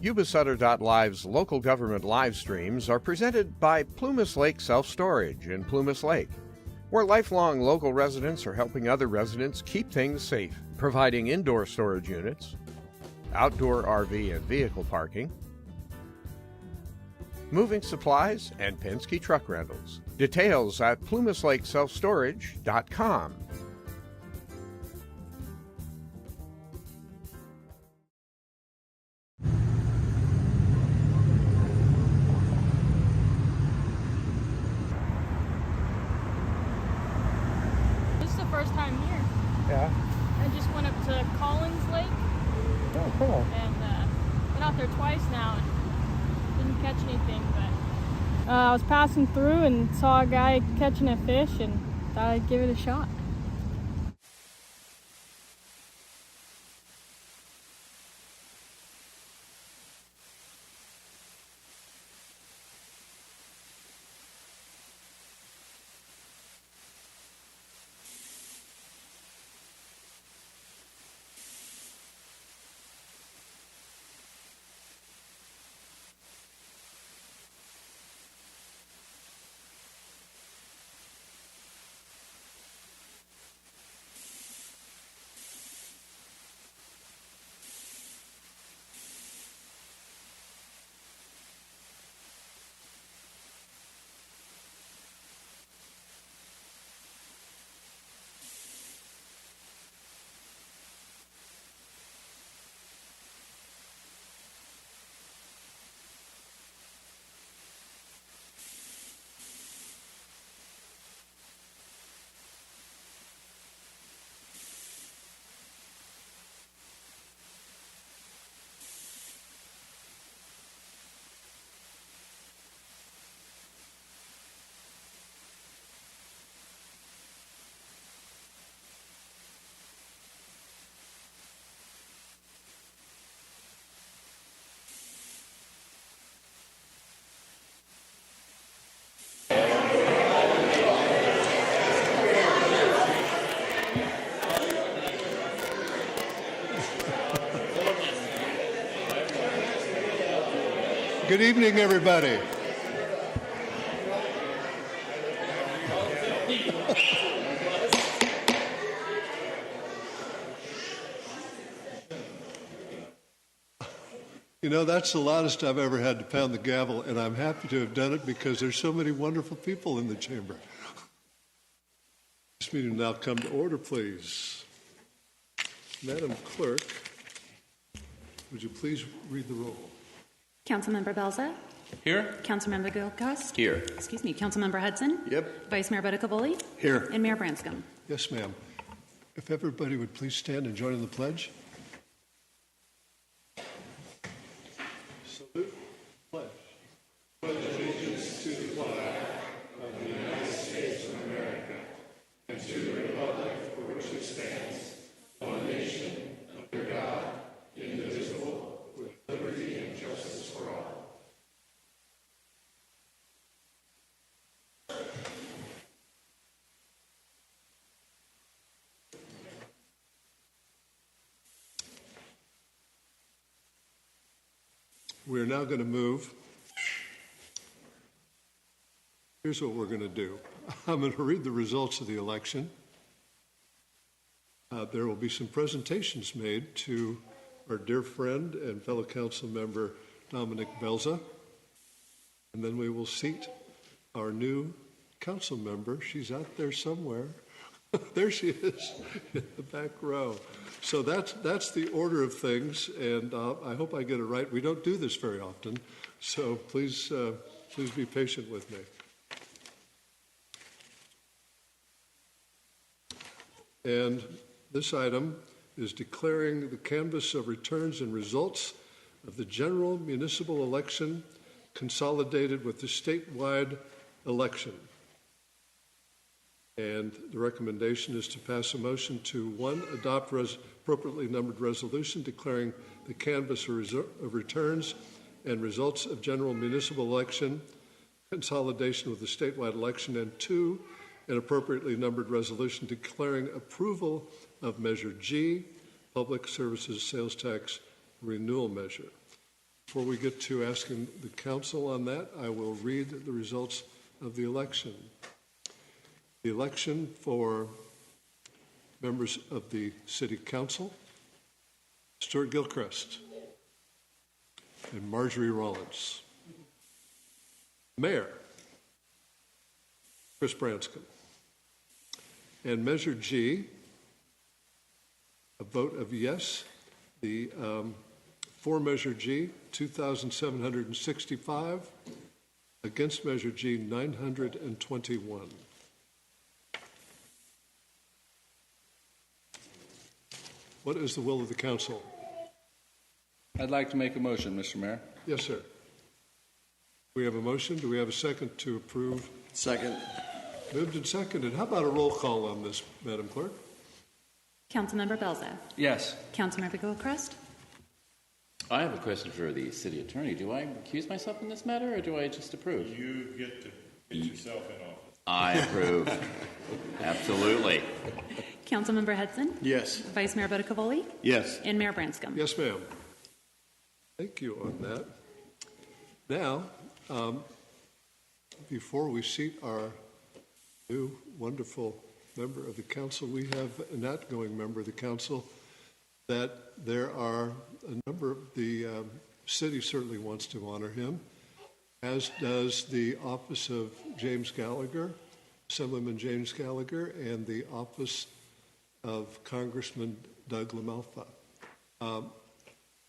YubaSutter.Live's local government live streams are presented by Plumas Lake Self-Storage in Plumas Lake, where lifelong local residents are helping other residents keep things safe, providing indoor storage units, outdoor RV and vehicle parking, moving supplies, and Penske truck rentals. Details at PlumasLakeSelfStorage.com. This is the first time here. Yeah. I just went up to Collins Lake. Oh, cool. And been out there twice now and didn't catch anything, but I was passing through and saw a guy catching a fish and thought I'd give it a shot. Good evening, everybody. You know, that's the loudest I've ever had to pound the gavel, and I'm happy to have done it because there's so many wonderful people in the chamber. This meeting will now come to order, please. Madam Clerk, would you please read the roll? Councilmember Belza? Here. Councilmember Gilchrist? Here. Excuse me, Councilmember Hudson? Yep. Vice Mayor Bedicavoli? Here. And Mayor Branscombe. Yes, ma'am. If everybody would please stand and join in the pledge. Salute. Pledge. Pledge allegiance to the flag of the United States of America and to the republic for which it stands, one nation, under God, indivisible, with liberty and justice for all. We're now going to move. Here's what we're going to do. I'm going to read the results of the election. There will be some presentations made to our dear friend and fellow council member, Dominic Belza. And then we will seat our new council member. She's out there somewhere. There she is in the back row. So that's the order of things, and I hope I get it right. We don't do this very often, so please be patient with me. And this item is declaring the canvass of returns and results of the general municipal election consolidated with the statewide election. And the recommendation is to pass a motion to, 1, adopt appropriately numbered resolution declaring the canvass of returns and results of general municipal election consolidation with the statewide election, and 2, an appropriately numbered resolution declaring approval of Measure G, Public Services Sales Tax Renewal Measure. Before we get to asking the council on that, I will read the results of the election. The election for members of the City Council: Stuart Gilchrist and Marjorie Rollins. Mayor: Chris Branscombe. And Measure G, a vote of yes. The for Measure G, 2,765. Against Measure G, 921. What is the will of the council? I'd like to make a motion, Mr. Mayor. Yes, sir. We have a motion. Do we have a second to approve? Second. Moved and seconded. How about a roll call on this, Madam Clerk? Councilmember Belza. Yes. Councilmember Gilchrist. I have a question for the city attorney. Do I recuse myself in this matter, or do I just approve? You get to get yourself in office. I approve. Absolutely. Councilmember Hudson. Yes. Vice Mayor Boticavoli. Yes. And Mayor Branscombe. Yes, ma'am. Thank you on that. Now, before we seat our new wonderful member of the council, we have an outgoing member of the council that there are a number of the city certainly wants to honor him, as does the office of James Gallagher, Assemblyman James Gallagher, and the office of Congressman Doug LaMalfa.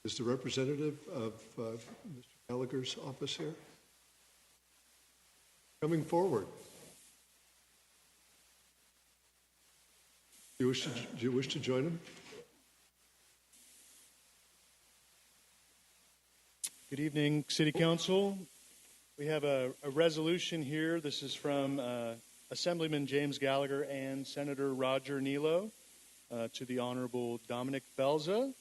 Is the representative of Mr. Gallagher's office here? Coming forward. Do you wish to join him? Good evening, City Council. We have a resolution here. This is from Assemblyman James Gallagher and Senator Roger Nilo to the Honorable Dominic Belza.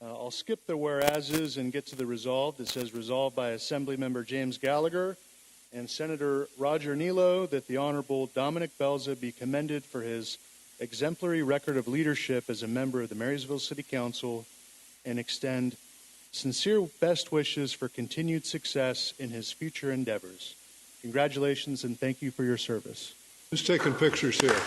I'll skip the whereases and get to the resolved. It says resolved by Assemblymember James Gallagher and Senator Roger Nilo that the Honorable Dominic Belza be commended for his exemplary record of leadership as a member of the Marysville City Council and extend sincere best wishes for continued success in his future endeavors. Congratulations and thank you for your service. Who's taking pictures here?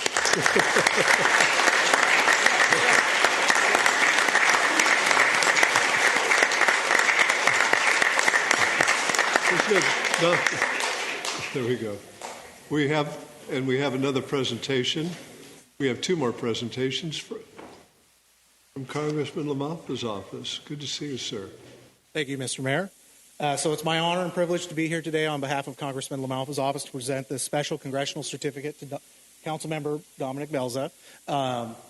No. There we go. We have another presentation. We have two more presentations from Congressman LaMalfa's office. Good to see you, sir. Thank you, Mr. Mayor. So it's my honor and privilege to be here today on behalf of Congressman LaMalfa's office to present this special congressional certificate to Councilmember Dominic Belza.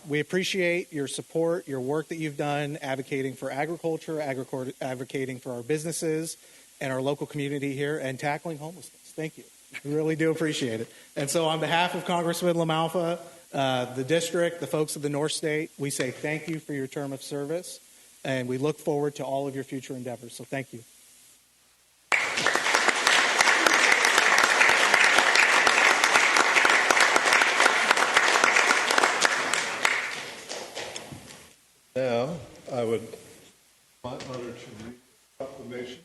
We appreciate your support, your work that you've done advocating for agriculture, advocating for our businesses and our local community here, and tackling homelessness. Thank you. We really do appreciate it. And so on behalf of Congressman LaMalfa, the district, the folks of the North State, we say thank you for your term of service, and we look forward to all of your future endeavors. So thank you. Now, I would my honor to read the proclamation.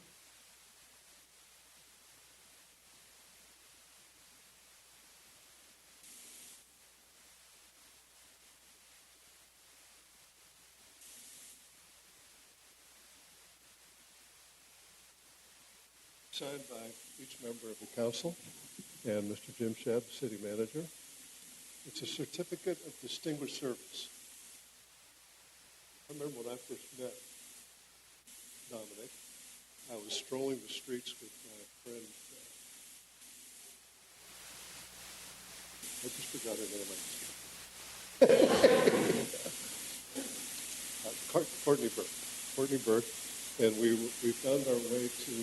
Signed by each member of the council and Mr. Jim Shedd, city manager. It's a certificate of distinguished service. I remember when I first met Dominic, I was strolling the streets with my friend, I just forgot her name. Courtney Burke, and we found our way to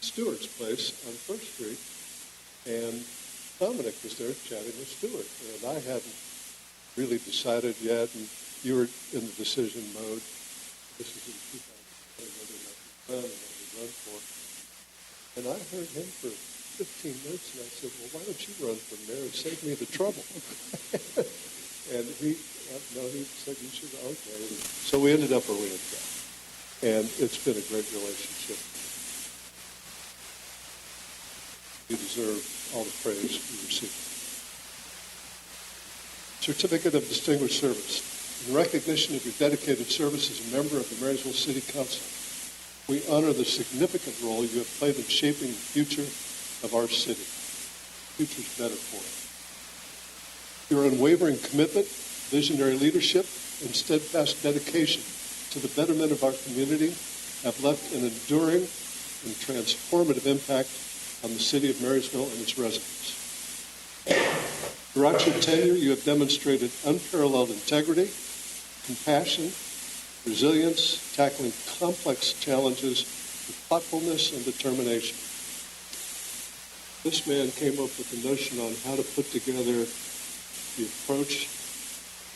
Stewart's place on First Street, and Dominic was there chatting with Stewart, and I hadn't really decided yet, and you were in the decision mode. This is in 2000, whether or not you run and what you run for. And I heard him for 15 minutes, and I said, well, why don't you run for mayor and save me the trouble? And he said, you should, okay. So we ended up where we ended up. and it's been a great relationship. You deserve all the praise you receive. Certificate of Distinguished Service. In recognition of your dedicated service as a member of the Marysville City Council, we honor the significant role you have played in shaping the future of our city. The future's better for it. Your unwavering commitment, visionary leadership, and steadfast dedication to the betterment of our community have left an enduring and transformative impact on the city of Marysville and its residents. Throughout your tenure, you have demonstrated unparalleled integrity, compassion, resilience, tackling complex challenges with thoughtfulness and determination. This man came up with the notion on how to put together the approach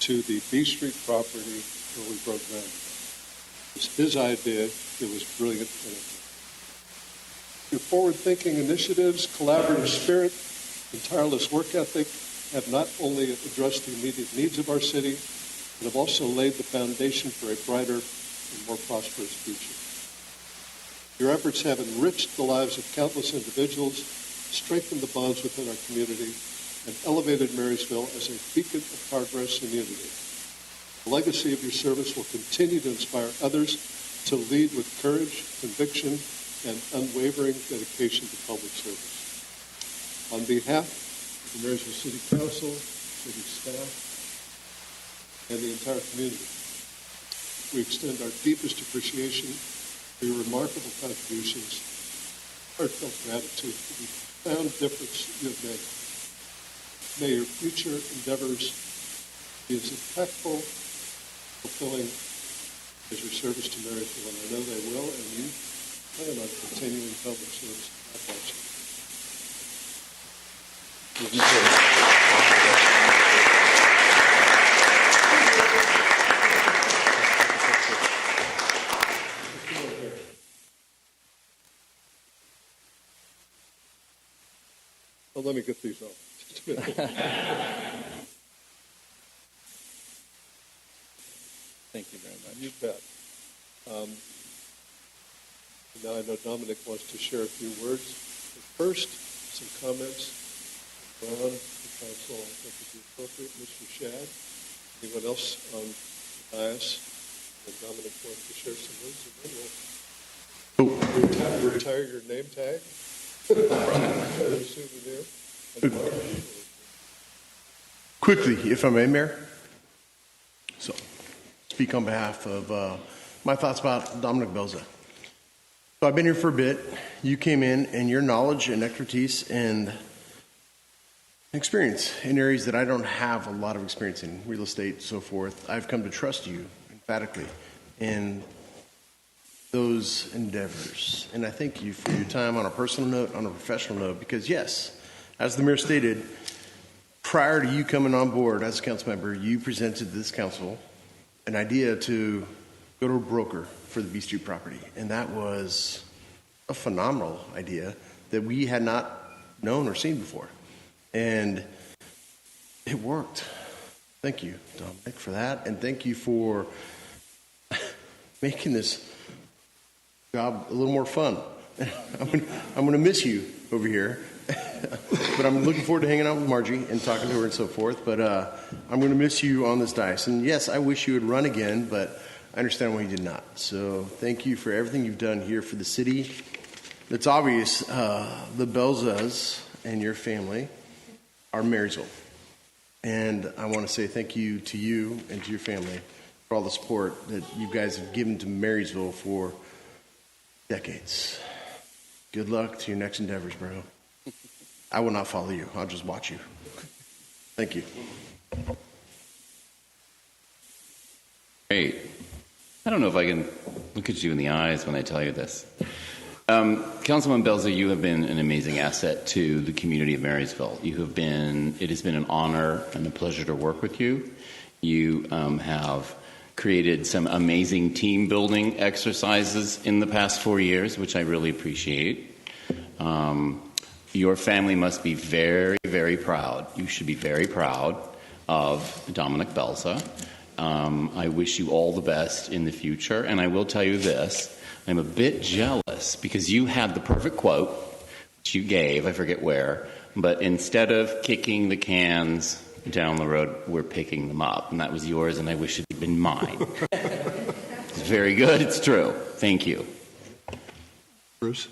to the B Street property where we broke ground. It was his idea. It was brilliant. Your forward-thinking initiatives, collaborative spirit, and tireless work ethic have not only addressed the immediate needs of our city, but have also laid the foundation for a brighter and more prosperous future. Your efforts have enriched the lives of countless individuals, strengthened the bonds within our community, and elevated Marysville as a beacon of progress and unity. The legacy of your service will continue to inspire others to lead with courage, conviction, and unwavering dedication to public service. On behalf of the Marysville City Council, city staff, and the entire community, we extend our deepest appreciation for your remarkable contributions, heartfelt gratitude for the profound difference you have made. May your future endeavors be as impactful, fulfilling as your service to Marysville, and I know they will, and you plan on continuing public service. God bless you. Well, let me get these off. Just a minute. Thank you very much. You bet. Now I know Dominic wants to share a few words. But first, some comments around the council I think would be appropriate. Mr. Shad, anyone else on the dais? And Dominic wants to share some words, and then we'll retire your name tag. Souvenir. Quickly, if I may, Mayor. So, speak on behalf of my thoughts about Dominic Belza. So I've been here for a bit. You came in, and your knowledge and expertise and experience in areas that I don't have a lot of experience in, real estate, so forth. I've come to trust you emphatically in those endeavors. And I thank you for your time on a personal note, on a professional note, because yes, as the mayor stated, prior to you coming on board as a council member, you presented to this council an idea to go to a broker for the B Street property. And that was a phenomenal idea that we had not known or seen before. And it worked. Thank you, Dominic, for that. And thank you for making this job a little more fun. I'm going to miss you over here. But I'm looking forward to hanging out with Margie and talking to her and so forth. But I'm going to miss you on this dais. And yes, I wish you would run again, but I understand why you did not. So thank you for everything you've done here for the city. It's obvious the Belzas and your family are Marysville. And I want to say thank you to you and to your family for all the support that you guys have given to Marysville for decades. Good luck to your next endeavors, bro. I will not follow you. I'll just watch you. Thank you. Great. I don't know if I can look at you in the eyes when I tell you this. Councilman Belza, you have been an amazing asset to the community of Marysville. It has been an honor and a pleasure to work with you. You have created some amazing team building exercises in the past 4 years, which I really appreciate. Your family must be very, very proud. You should be very proud of Dominic Belza. I wish you all the best in the future. And I will tell you this, I'm a bit jealous because you had the perfect quote, which you gave, I forget where, but instead of kicking the cans down the road, we're picking them up. And that was yours, and I wish it had been mine. It's very good. It's true. Thank you. Bruce?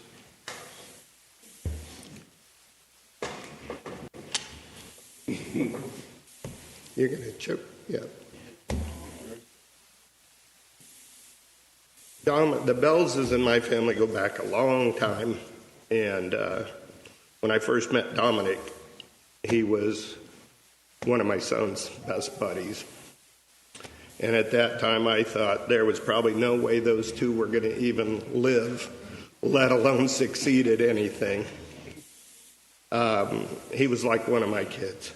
You're going to choke. Yeah. The Bellses in my family go back a long time. And when I first met Dominic, he was one of my son's best buddies. And at that time, I thought there was probably no way those two were going to even live, let alone succeed at anything. He was like one of my kids.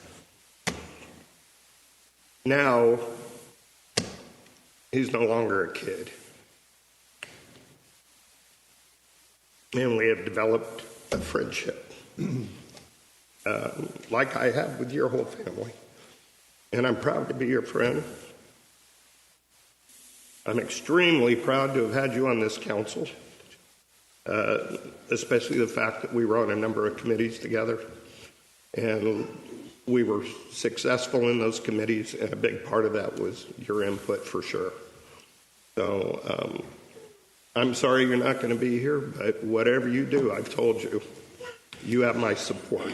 Now, he's no longer a kid. And we have developed a friendship, like I have with your whole family. And I'm proud to be your friend. I'm extremely proud to have had you on this council, especially the fact that we were on a number of committees together. And we were successful in those committees, and a big part of that was your input for sure. So I'm sorry you're not going to be here, but whatever you do, I've told you, you have my support,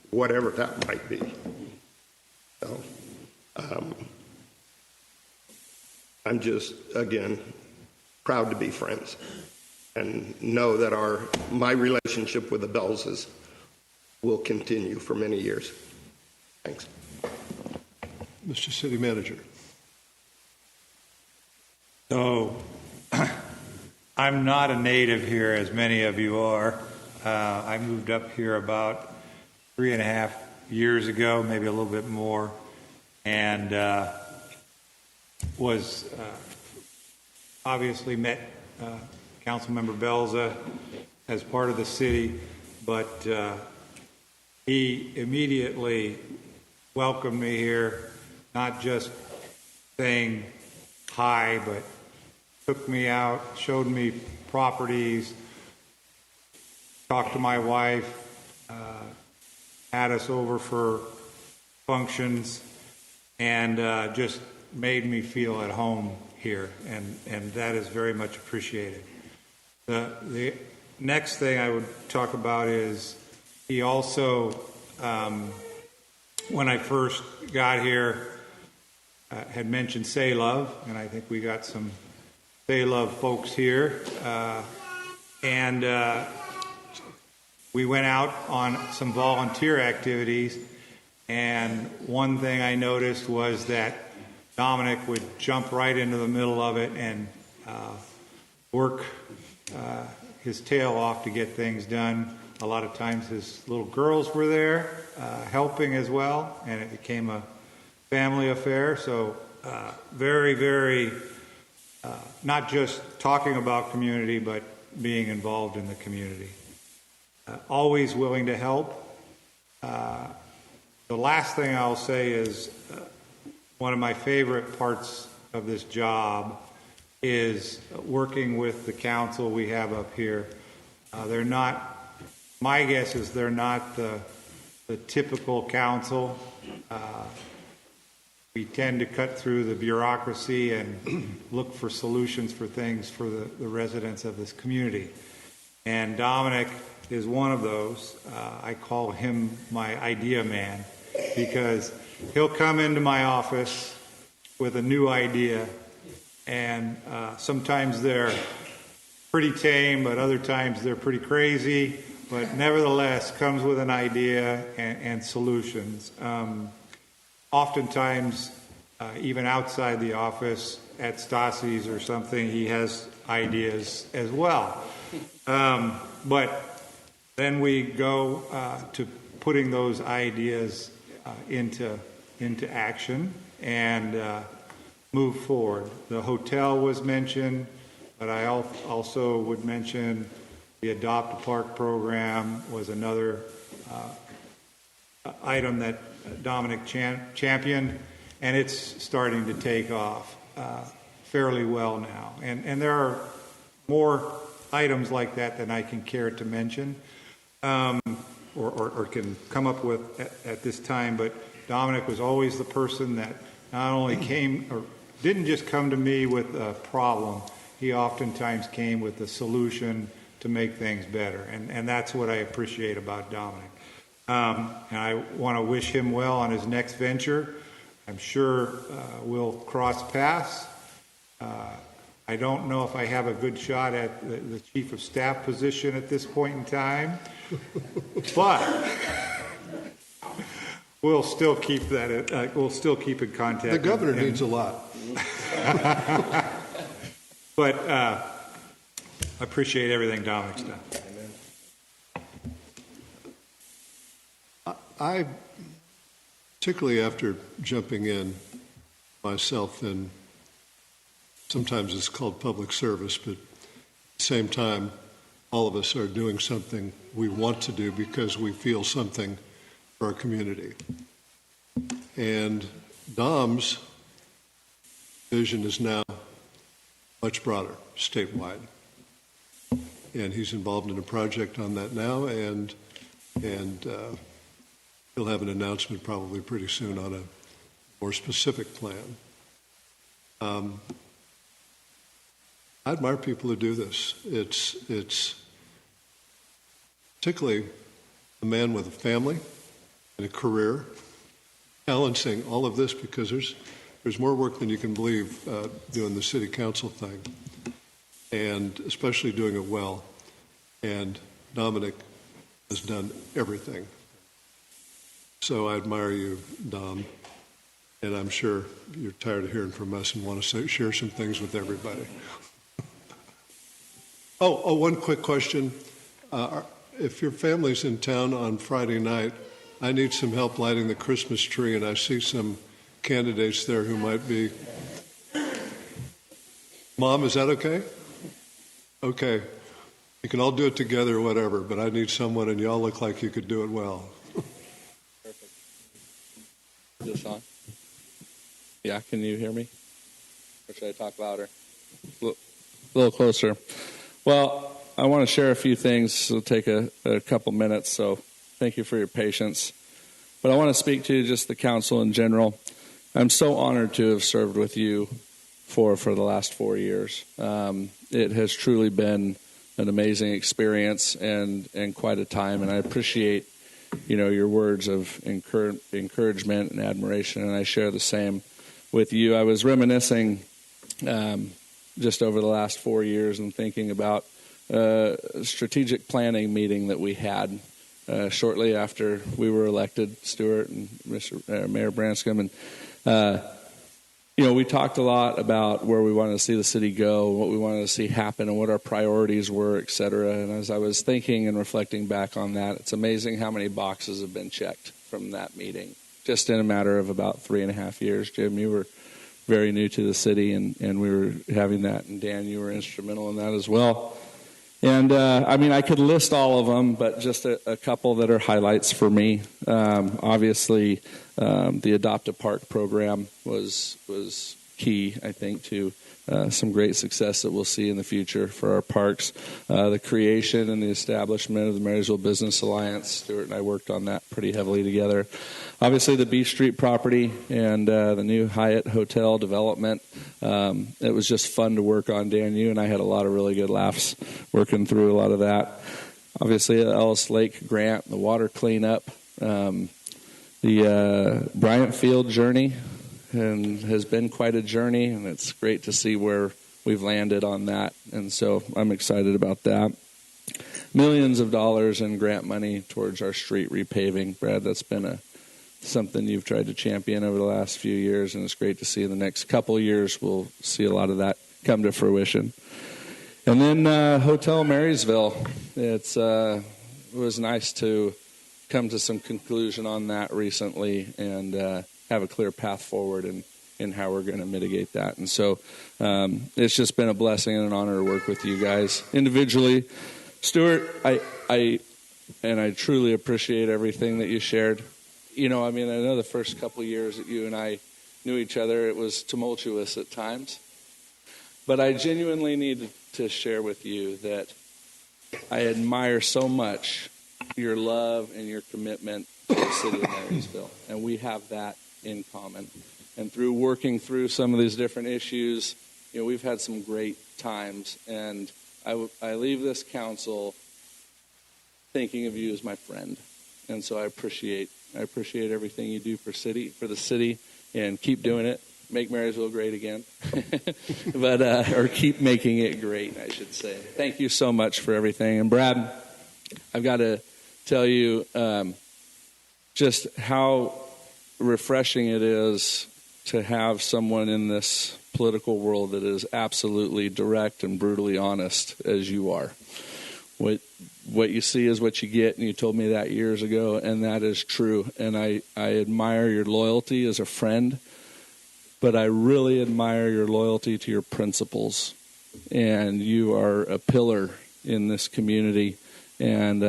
whatever that might be. So I'm just, again, proud to be friends and know that my relationship with the Bellses will continue for many years. Thanks. Mr. City Manager. So, I'm not a native here, as many of you are. I moved up here about 3.5 years ago, maybe a little bit more, and was obviously met Councilmember Belza as part of the city, but he immediately welcomed me here, not just saying hi, but took me out, showed me properties, talked to my wife, had us over for functions, and just made me feel at home here, and that is very much appreciated. The next thing I would talk about is he also, when I first got here, had mentioned Say Love, and I think we got some Say Love folks here, and we went out on some volunteer activities, and one thing I noticed was that Dominic would jump right into the middle of it and work his tail off to get things done. A lot of times his little girls were there helping as well, and it became a family affair. So very, very, not just talking about community, but being involved in the community. Always willing to help. The last thing I'll say is one of my favorite parts of this job is working with the council we have up here. They're not, my guess is they're not the typical council. We tend to cut through the bureaucracy and look for solutions for things for the residents of this community. And Dominic is one of those. I call him my idea man, because he'll come into my office with a new idea, and sometimes they're pretty tame, but other times they're pretty crazy, but nevertheless comes with an idea and solutions. Oftentimes, even outside the office, at Stassi's or something, he has ideas as well. But then we go to putting those ideas into action and move forward. The hotel was mentioned, but I also would mention the Adopt a Park program was another item that Dominic championed, and it's starting to take off fairly well now. And there are more items like that than I can care to mention or can come up with at this time, but Dominic was always the person that not only came or didn't just come to me with a problem, he oftentimes came with a solution to make things better. And that's what I appreciate about Dominic. And I want to wish him well on his next venture. I'm sure we'll cross paths. I don't know if I have a good shot at the chief of staff position at this point in time, but we'll still keep that. We'll still keep in contact. The governor needs a lot. But I appreciate everything Dominic's done. I, particularly after jumping in myself in, sometimes it's called public service, but at the same time, all of us are doing something we want to do because we feel something for our community. And Dom's vision is now much broader, statewide. And he's involved in a project on that now, and he'll have an announcement probably pretty soon on a more specific plan. I admire people who do this. It's particularly a man with a family and a career, balancing all of this, because there's more work than you can believe doing the city council thing, and especially doing it well. And Dominic has done everything. So I admire you, Dom, and I'm sure you're tired of hearing from us and want to share some things with everybody. Oh, one quick question. If your family's in town on Friday night, I need some help lighting the Christmas tree, and I see some candidates there who might be. Mom, is that okay? Okay. You can all do it together or whatever, but I need someone, and y'all look like you could do it well. Perfect. Is this on? Yeah, can you hear me? Or should I talk louder? A little closer. Well, I want to share a few things. It'll take a couple minutes, so thank you for your patience. But I want to speak to just the council in general. I'm so honored to have served with you for the last 4 years. It has truly been an amazing experience and quite a time, and I appreciate your words of encouragement and admiration, and I share the same with you. I was reminiscing just over the last 4 years and thinking about a strategic planning meeting that we had shortly after we were elected, Stuart and Mayor Branscombe, and we talked a lot about where we wanted to see the city go, what we wanted to see happen, and what our priorities were, et cetera. And as I was thinking and reflecting back on that, it's amazing how many boxes have been checked from that meeting, just in a matter of about 3.5 years. Jim, you were very new to the city, and we were having that, and Dan, you were instrumental in that as well. And I could list all of them, but just a couple that are highlights for me. Obviously, the Adopt a Park program was key, I think, to some great success that we'll see in the future for our parks. The creation and the establishment of the Marysville Business Alliance, Stuart and I worked on that pretty heavily together. Obviously, the Beach Street property and the new Hyatt Hotel development. It was just fun to work on, Dan. You and I had a lot of really good laughs working through a lot of that. Obviously, the Ellis Lake grant, the water cleanup, the Bryant Field journey, and has been quite a journey, and it's great to see where we've landed on that, and so I'm excited about that. Millions of dollars in grant money towards our street repaving. Brad, that's been something you've tried to champion over the last few years, and it's great to see in the next couple of years we'll see a lot of that come to fruition. And then Hotel Marysville. It was nice to come to some conclusion on that recently and have a clear path forward in how we're going to mitigate that. And so it's just been a blessing and an honor to work with you guys individually. Stuart, I truly appreciate everything that you shared. I know the first couple of years that you and I knew each other, it was tumultuous at times. But I genuinely need to share with you that I admire so much your love and your commitment to the city of Marysville. And we have that in common. And through working through some of these different issues, we've had some great times. And I leave this council thinking of you as my friend. And so I appreciate everything you do for the city, and keep doing it. Make Marysville great again. Or keep making it great, I should say. Thank you so much for everything. And Brad, I've got to tell you just how refreshing it is to have someone in this political world that is absolutely direct and brutally honest as you are. What you see is what you get, and you told me that years ago, and that is true. And I admire your loyalty as a friend, but I really admire your loyalty to your principles. And you are a pillar in this community, and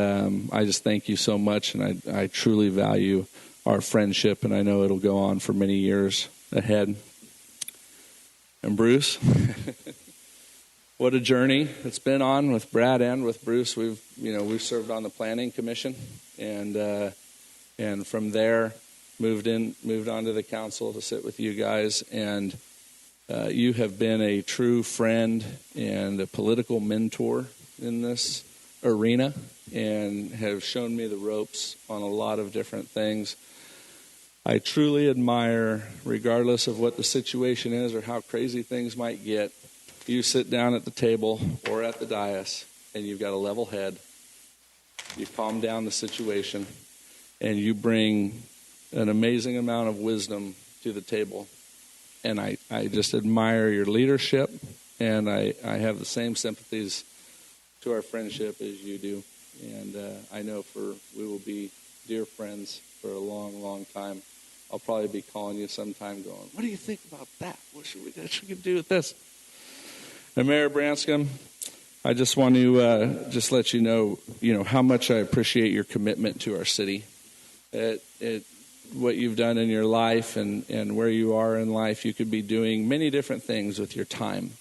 I just thank you so much, and I truly value our friendship, and I know it'll go on for many years ahead. And Bruce, what a journey it's been on with Brad and with Bruce. We've served on the planning commission, and from there moved on to the council to sit with you guys. And you have been a true friend and a political mentor in this arena, and have shown me the ropes on a lot of different things. I truly admire, regardless of what the situation is or how crazy things might get, you sit down at the table or at the dais and you've got a level head. You calm down the situation and you bring an amazing amount of wisdom to the table. And I just admire your leadership, and I have the same sympathies to our friendship as you do. And I know we will be dear friends for a long, long time. I'll probably be calling you sometime going, what do you think about that? What should we do with this? And Mayor Branscombe, I just want to just let you know how much I appreciate your commitment to our city. What you've done in your life and where you are in life, you could be doing many different things with your time.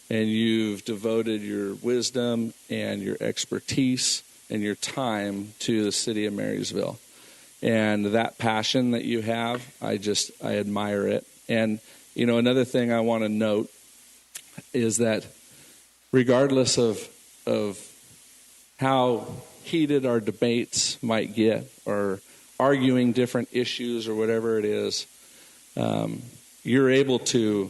And you've devoted your wisdom and your expertise and your time to the city of Marysville. And that passion that you have, I admire it. And, another thing I want to note is that regardless of how heated our debates might get, or arguing different issues or whatever it is, we're able to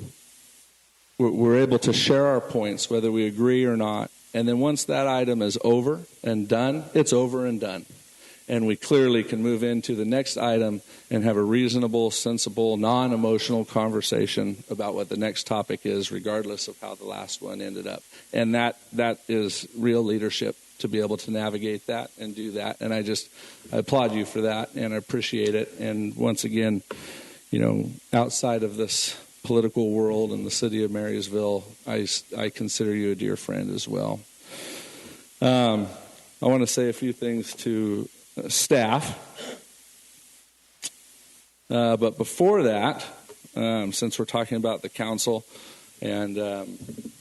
share our points, whether we agree or not. And then once that item is over and done, it's over and done. And we clearly can move into the next item and have a reasonable, sensible, non-emotional conversation about what the next topic is, regardless of how the last one ended up. And that is real leadership, to be able to navigate that and do that. And I applaud you for that, and I appreciate it. And once again, outside of this political world and the city of Marysville, I consider you a dear friend as well. I want to say a few things to staff. But before that, since we're talking about the council, and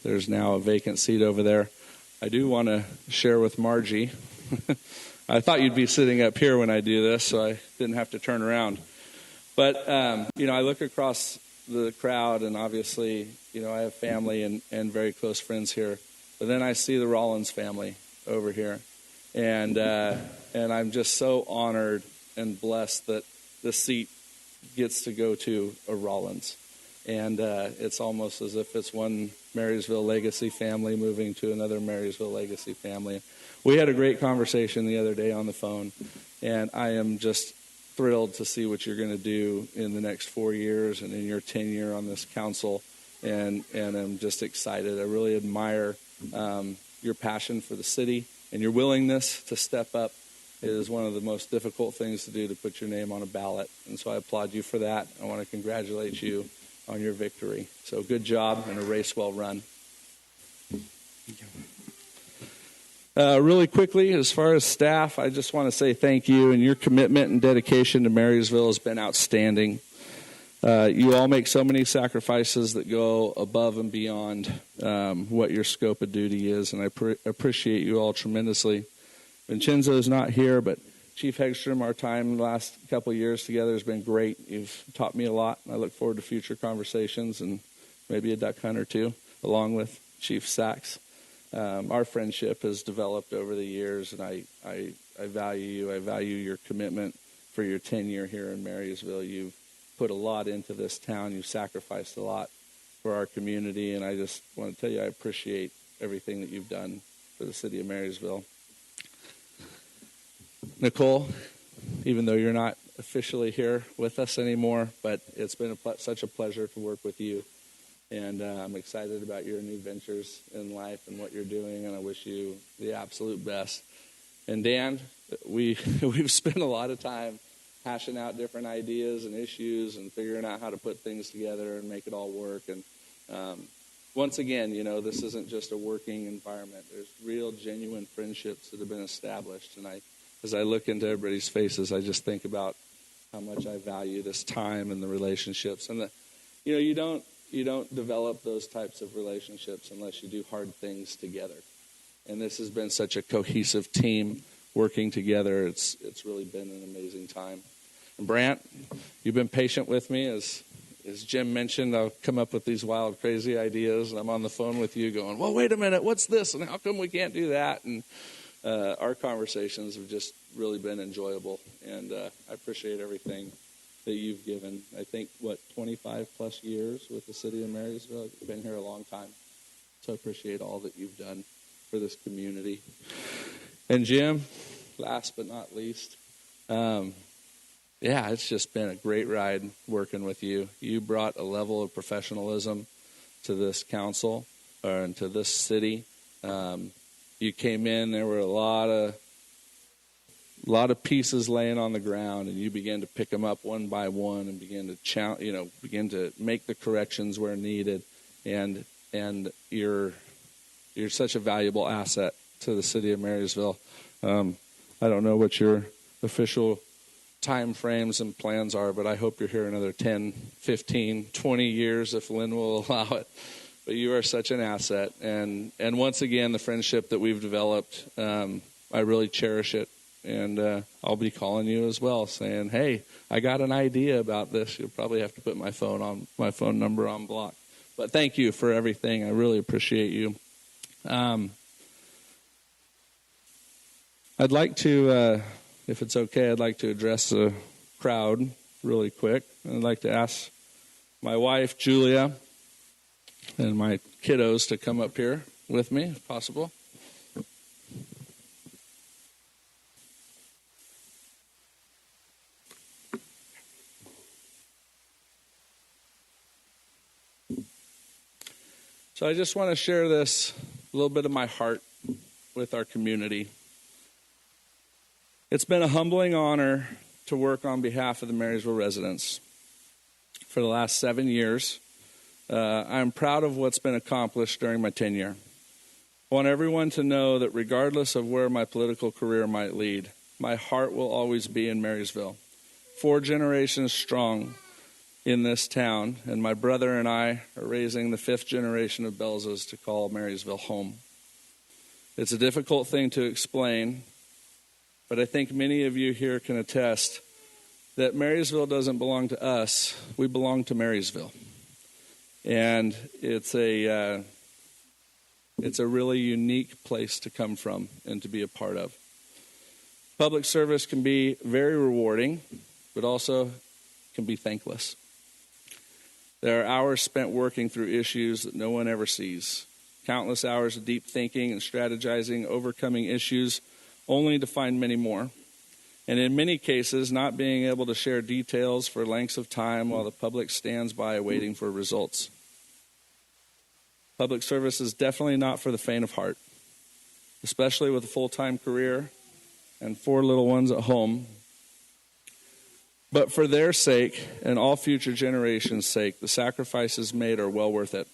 there's now a vacant seat over there, I do want to share with Margie. I thought you'd be sitting up here when I do this, so I didn't have to turn around. But, I look across the crowd, and obviously, I have family and very close friends here. But then I see the Rollins family over here. And I'm just so honored and blessed that the seat gets to go to a Rollins. And it's almost as if it's one Marysville Legacy family moving to another Marysville Legacy family. We had a great conversation the other day on the phone, and I am just thrilled to see what you're going to do in the next 4 years and in your tenure on this council. And I'm just excited. I really admire your passion for the city. And your willingness to step up is one of the most difficult things to do, to put your name on a ballot. And so I applaud you for that. I want to congratulate you on your victory. So good job, and a race well run. Really quickly, as far as staff, I just want to say thank you. And your commitment and dedication to Marysville has been outstanding. You all make so many sacrifices that go above and beyond what your scope of duty is, and I appreciate you all tremendously. Vincenzo is not here, but Chief Hegstrom, our time the last couple of years together has been great. You've taught me a lot, and I look forward to future conversations and maybe a duck hunt or two, along with Chief Sachs. Our friendship has developed over the years, and I value you. I value your commitment for your tenure here in Marysville. You've put a lot into this town. You've sacrificed a lot for our community, and I just want to tell you I appreciate everything that you've done for the city of Marysville. Nicole, even though you're not officially here with us anymore, but it's been such a pleasure to work with you, and I'm excited about your new ventures in life and what you're doing, and I wish you the absolute best. And Dan, we've spent a lot of time hashing out different ideas and issues and figuring out how to put things together and make it all work. And once again, this isn't just a working environment. There's real, genuine friendships that have been established. And as I look into everybody's faces, I just think about how much I value this time and the relationships. And you don't develop those types of relationships unless you do hard things together. And this has been such a cohesive team working together. It's really been an amazing time. And Brant, you've been patient with me. As Jim mentioned, I'll come up with these wild, crazy ideas, and I'm on the phone with you going, well, wait a minute, what's this? And how come we can't do that? And our conversations have just really been enjoyable. And I appreciate everything that you've given. I think, 25 plus years with the city of Marysville. You've been here a long time. So I appreciate all that you've done for this community. And Jim, last but not least, it's just been a great ride working with you. You brought a level of professionalism to this council and to this city. You came in, there were a lot of pieces laying on the ground, and you began to pick them up one by one and begin to make the corrections where needed. And you're such a valuable asset to the city of Marysville. I don't know what your official time frames and plans are, but I hope you're here another 10, 15, 20 years if Lynn will allow it. But you are such an asset. And once again, the friendship that we've developed, I really cherish it. And I'll be calling you as well saying, hey, I got an idea about this. You'll probably have to put my phone number on block. But thank you for everything. I really appreciate you. I'd like to, if it's okay, I'd like to address the crowd really quick. I'd like to ask my wife, Julia, and my kiddos to come up here with me, if possible. So I just want to share this, a little bit of my heart with our community. It's been a humbling honor to work on behalf of the Marysville residents for the last 7 years. I'm proud of what's been accomplished during my tenure. I want everyone to know that regardless of where my political career might lead, my heart will always be in Marysville. 4 generations strong in this town, and my brother and I are raising the 5th generation of Belzas to call Marysville home. It's a difficult thing to explain, but I think many of you here can attest that Marysville doesn't belong to us. We belong to Marysville. And it's a really unique place to come from and to be a part of. Public service can be very rewarding, but also can be thankless. There are hours spent working through issues that no one ever sees. Countless hours of deep thinking and strategizing, overcoming issues, only to find many more. And in many cases, not being able to share details for lengths of time while the public stands by waiting for results. Public service is definitely not for the faint of heart, especially with a full-time career and 4 little ones at home. But for their sake and all future generations' sake, the sacrifices made are well worth it.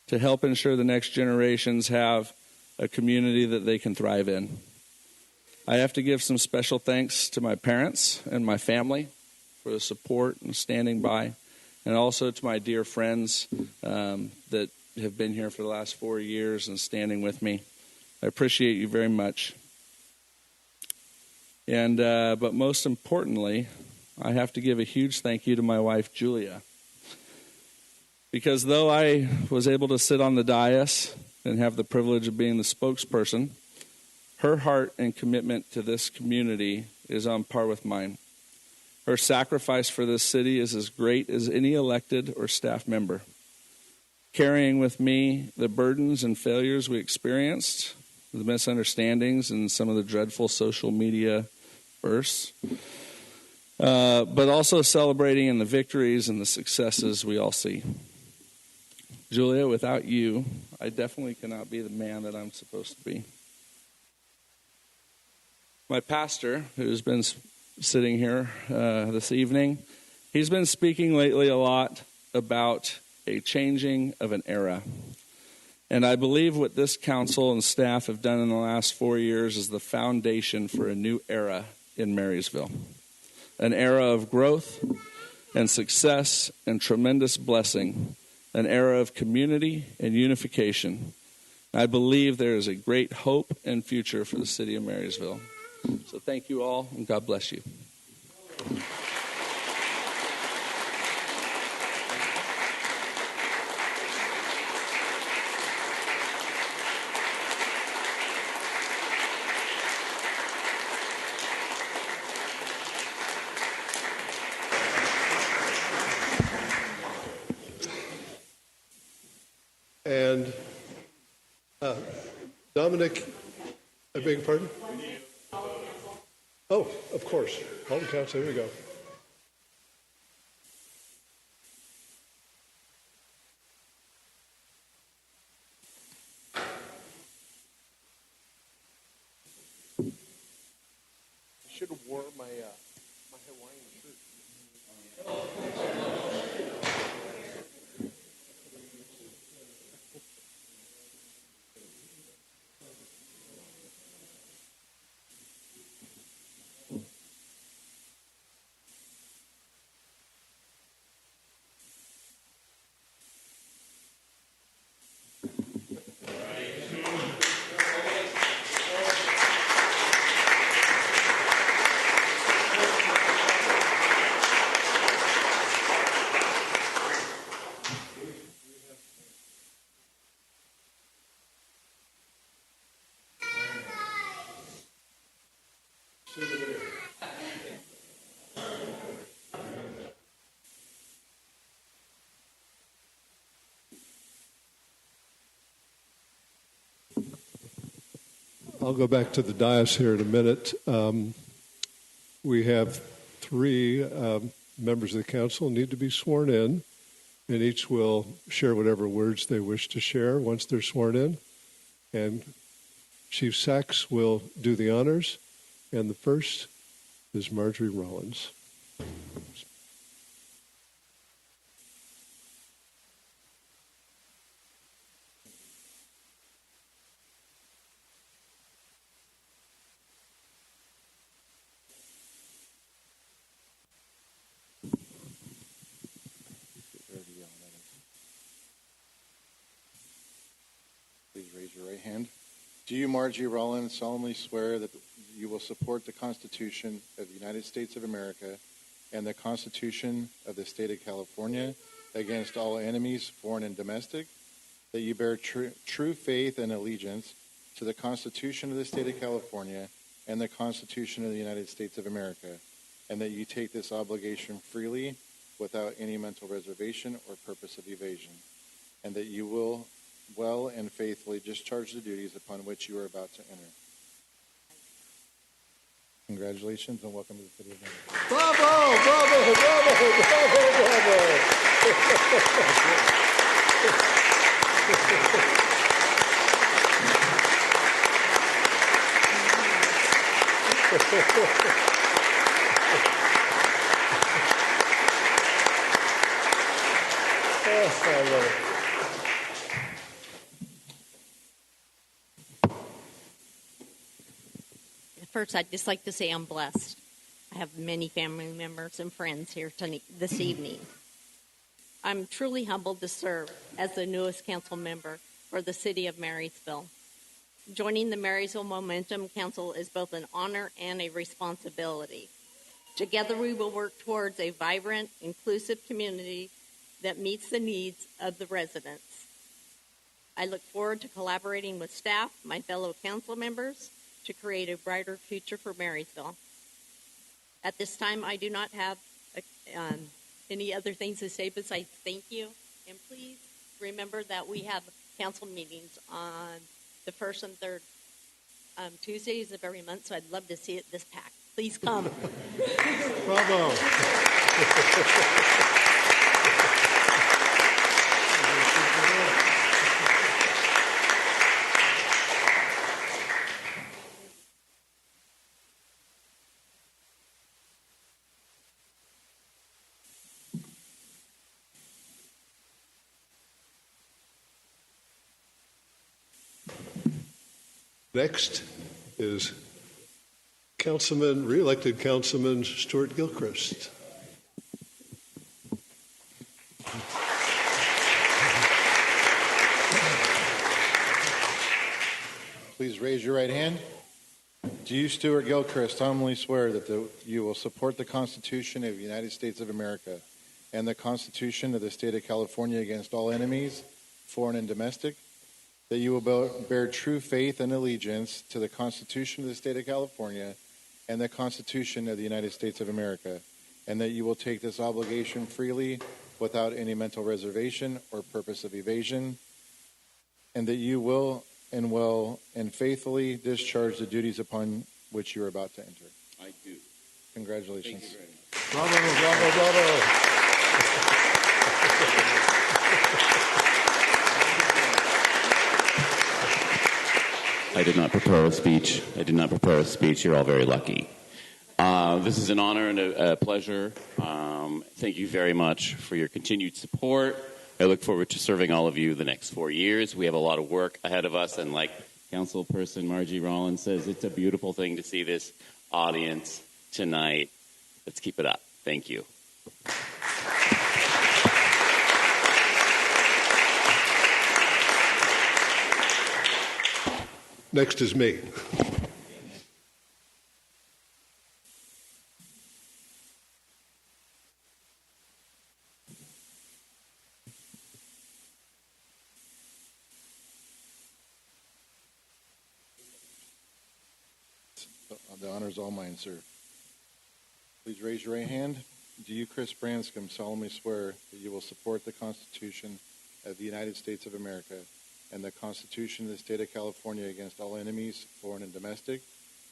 To help ensure the next generations have a community that they can thrive in. I have to give some special thanks to my parents and my family for the support and standing by, and also to my dear friends that have been here for the last 4 years and standing with me. I appreciate you very much. And but most importantly, I have to give a huge thank you to my wife, Julia. Because though I was able to sit on the dais and have the privilege of being the spokesperson, her heart and commitment to this community is on par with mine. Her sacrifice for this city is as great as any elected or staff member. Carrying with me the burdens and failures we experienced, the misunderstandings and some of the dreadful social media bursts, but also celebrating in the victories and the successes we all see. Julia, without you, I definitely cannot be the man that I'm supposed to be. My pastor, who's been sitting here this evening, he's been speaking lately a lot about a changing of an era. And I believe what this council and staff have done in the last 4 years is the foundation for a new era in Marysville. An era of growth and success and tremendous blessing. An era of community and unification. I believe there is a great hope and future for the city of Marysville. So thank you all, and God bless you. And Dominic, I beg your pardon? Oh, of course. All the council, here we go. I should have worn my Hawaiian shirt. I'll go back to the dais here in a minute. We have 3 members of the council need to be sworn in, and each will share whatever words they wish to share once they're sworn in. And Chief Sachs will do the honors, and the first is Marjorie Rollins. Please raise your right hand. Do you, Marjorie Rollins, solemnly swear that you will support the Constitution of the United States of America and the Constitution of the State of California against all enemies, foreign and domestic, that you bear true faith and allegiance to the Constitution of the State of California and the Constitution of the United States of America, and that you take this obligation freely without any mental reservation or purpose of evasion, and that you will well and faithfully discharge the duties upon which you are about to enter. Congratulations and welcome to the City of Marysville. Bravo, bravo, I love it. first, I'd just like to say I'm blessed. I have many family members and friends here this evening. I'm truly humbled to serve as the newest council member for the city of Marysville. Joining the Marysville Momentum Council is both an honor and a responsibility. Together we will work towards a vibrant, inclusive community that meets the needs of the residents. I look forward to collaborating with staff, my fellow council members, to create a brighter future for Marysville. At this time, I do not have any other things to say besides thank you. And please remember that we have council meetings on the first and third Tuesdays of every month, so I'd love to see it this packed. Please come. Bravo. Next is re-elected Councilman Stuart Gilchrist. Please raise your right hand. Do you, Stuart Gilchrist, solemnly swear that you will support the Constitution of the United States of America and the Constitution of the State of California against all enemies, foreign and domestic, that you will bear true faith and allegiance to the Constitution of the State of California and the Constitution of the United States of America, and that you will take this obligation freely without any mental reservation or purpose of evasion, and that you will and faithfully discharge the duties upon which you are about to enter? I do. Congratulations. Thank you very much. Bravo, bravo, bravo. I did not prepare a speech. You're all very lucky. This is an honor and a pleasure. Thank you very much for your continued support. I look forward to serving all of you the next 4 years. We have a lot of work ahead of us, and like Councilperson Margie Rollins says, it's a beautiful thing to see this audience tonight. Let's keep it up. Thank you. Next is me. The honor is all mine, sir. Please raise your right hand. Do you, Chris Branscombe, solemnly swear that you will support the Constitution of the United States of America and the Constitution of the State of California against all enemies, foreign and domestic,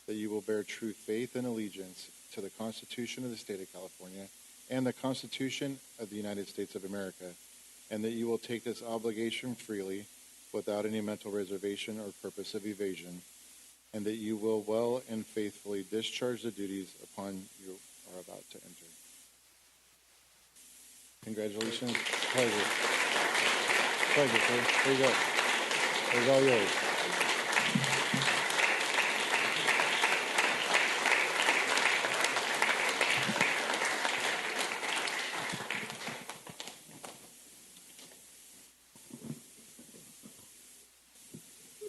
that you will bear true faith and allegiance to the Constitution of the State of California and the Constitution of the United States of America, and that you will take this obligation freely without any mental reservation or purpose of evasion, and that you will well and faithfully discharge the duties upon you are about to enter? Congratulations. Pleasure. Pleasure, sir. There you go. It's all yours.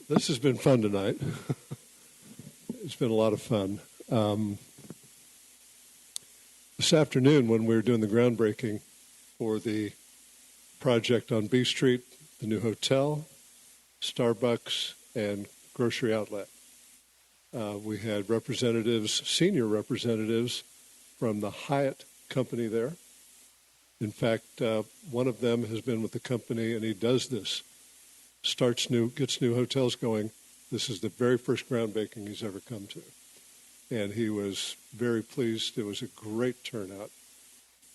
This has been fun tonight. It's been a lot of fun. This afternoon, when we were doing the groundbreaking for the project on B Street, the new hotel, Starbucks, and grocery outlet, we had representatives, senior representatives from the Hyatt company there. In fact, one of them has been with the company, and he does this. Gets new hotels going. This is the very first groundbreaking he's ever come to. And he was very pleased. It was a great turnout.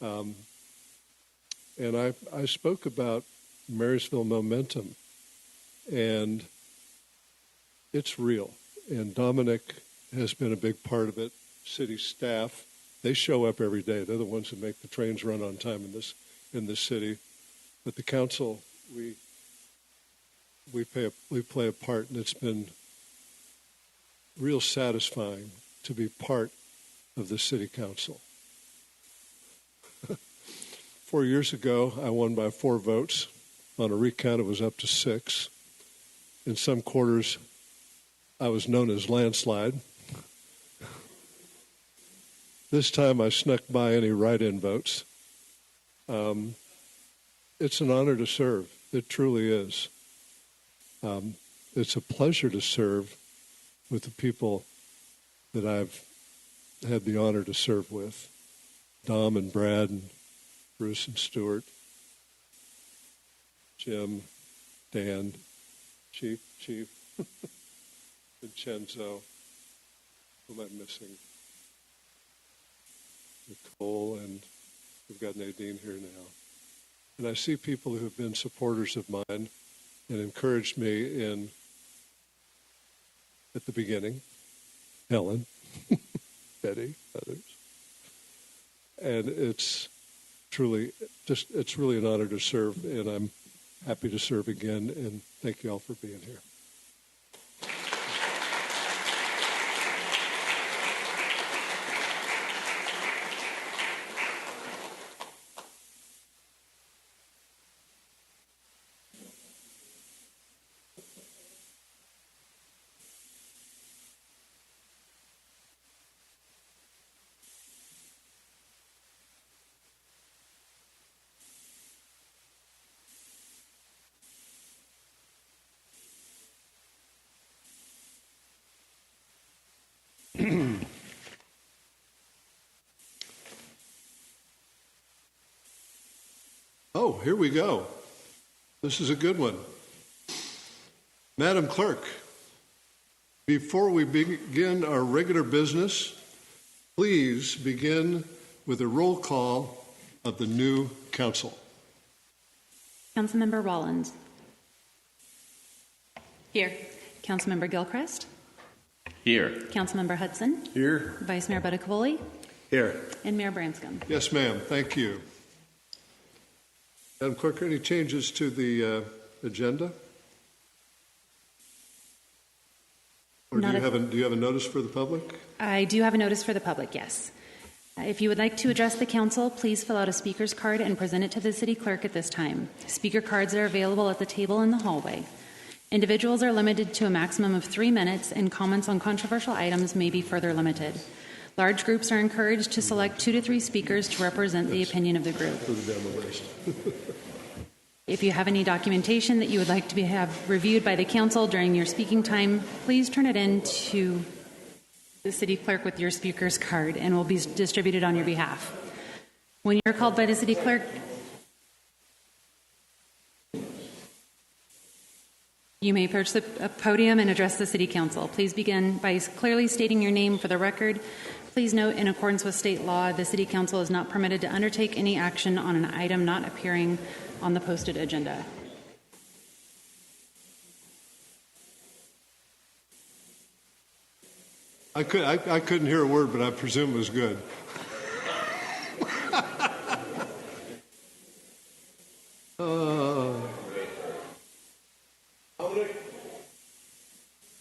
And I spoke about Marysville Momentum, and it's real. And Dominic has been a big part of it. City staff, they show up every day. They're the ones that make the trains run on time in this city. But the council, we play a part, and it's been real satisfying to be part of the City Council. 4 years ago, I won by 4 votes. On a recount, it was up to 6. In some quarters, I was known as landslide. This time, I snuck by any write-in votes. It's an honor to serve. It truly is. It's a pleasure to serve with the people that I've had the honor to serve with. Dom and Brad and Bruce and Stuart, Jim, Dan, Chief, Vincenzo. Who am I missing? Nicole, and we've got Nadine here now. And I see people who have been supporters of mine and encouraged me at the beginning. Helen, Betty, others. And it's really an honor to serve, and I'm happy to serve again, and thank you all for being here. Oh, here we go. This is a good one. Madam Clerk, before we begin our regular business, please begin with a roll call of the new council. Councilmember Rollins. Here. Councilmember Gilchrist. Here. Councilmember Hudson. Here. Vice Mayor Betticavoli. Here. And Mayor Branscombe. Yes, ma'am. Thank you. Madam Clerk, any changes to the agenda? Or do you have a notice for the public? I do have a notice for the public, yes. If you would like to address the council, please fill out a speaker's card and present it to the city clerk at this time. Speaker cards are available at the table in the hallway. Individuals are limited to a maximum of 3 minutes, and comments on controversial items may be further limited. Large groups are encouraged to select 2 to 3 speakers to represent the opinion of the group. Put it down the list. If you have any documentation that you would like to have reviewed by the council during your speaking time, please turn it in to the city clerk with your speaker's card and will be distributed on your behalf. When you're called by the city clerk, you may approach the podium and address the city council. Please begin by clearly stating your name for the record. Please note, in accordance with state law, the city council is not permitted to undertake any action on an item not appearing on the posted agenda. I couldn't hear a word, but I presume it was good.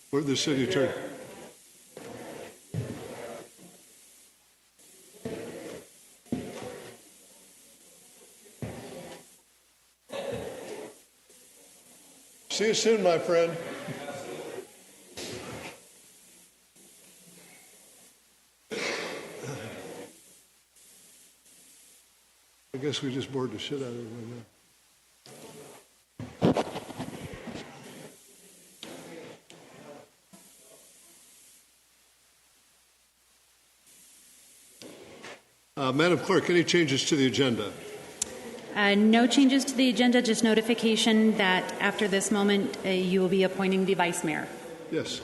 Where'd the city attorney? See you soon, my friend. I guess we just bored the shit out of everyone now. Madam Clerk, any changes to the agenda? No changes to the agenda, just notification that after this moment, you will be appointing the vice mayor. Yes.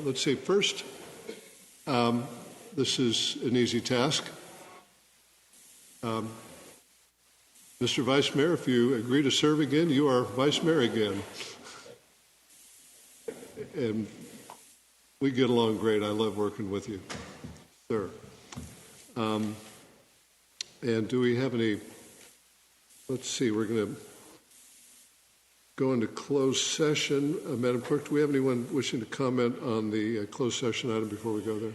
Let's see. First, this is an easy task. Mr. Vice Mayor, if you agree to serve again, you are Vice Mayor again. And we get along great. I love working with you, sir. And do we have any let's see, we're going to go into closed session. Madam Clerk, do we have anyone wishing to comment on the closed session item before we go there?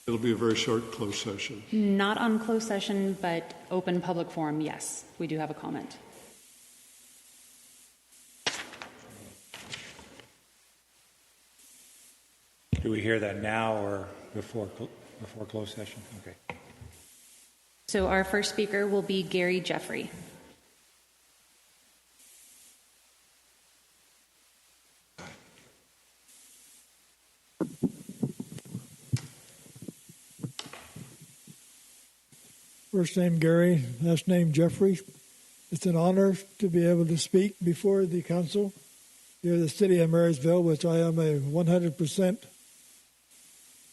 It'll be a very short closed session. Not on closed session, but open public forum, yes. We do have a comment. Do we hear that now or before closed session? Okay. So our first speaker will be Gary Jeffrey. First name Gary, last name Jeffrey. It's an honor to be able to speak before the council here in the city of Marysville, which I am a 100%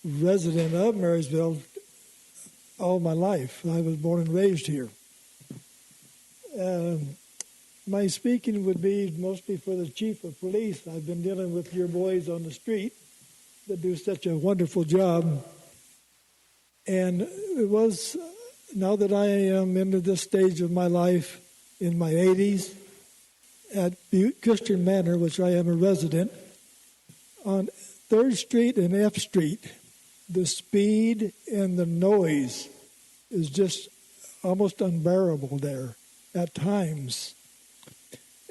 resident of Marysville all my life. I was born and raised here. My speaking would be mostly for the chief of police. I've been dealing with your boys on the street that do such a wonderful job. And it was, now that I am into this stage of my life, in my 80s, at Butte Christian Manor, which I am a resident, on 3rd Street and F Street, the speed and the noise is just almost unbearable there at times.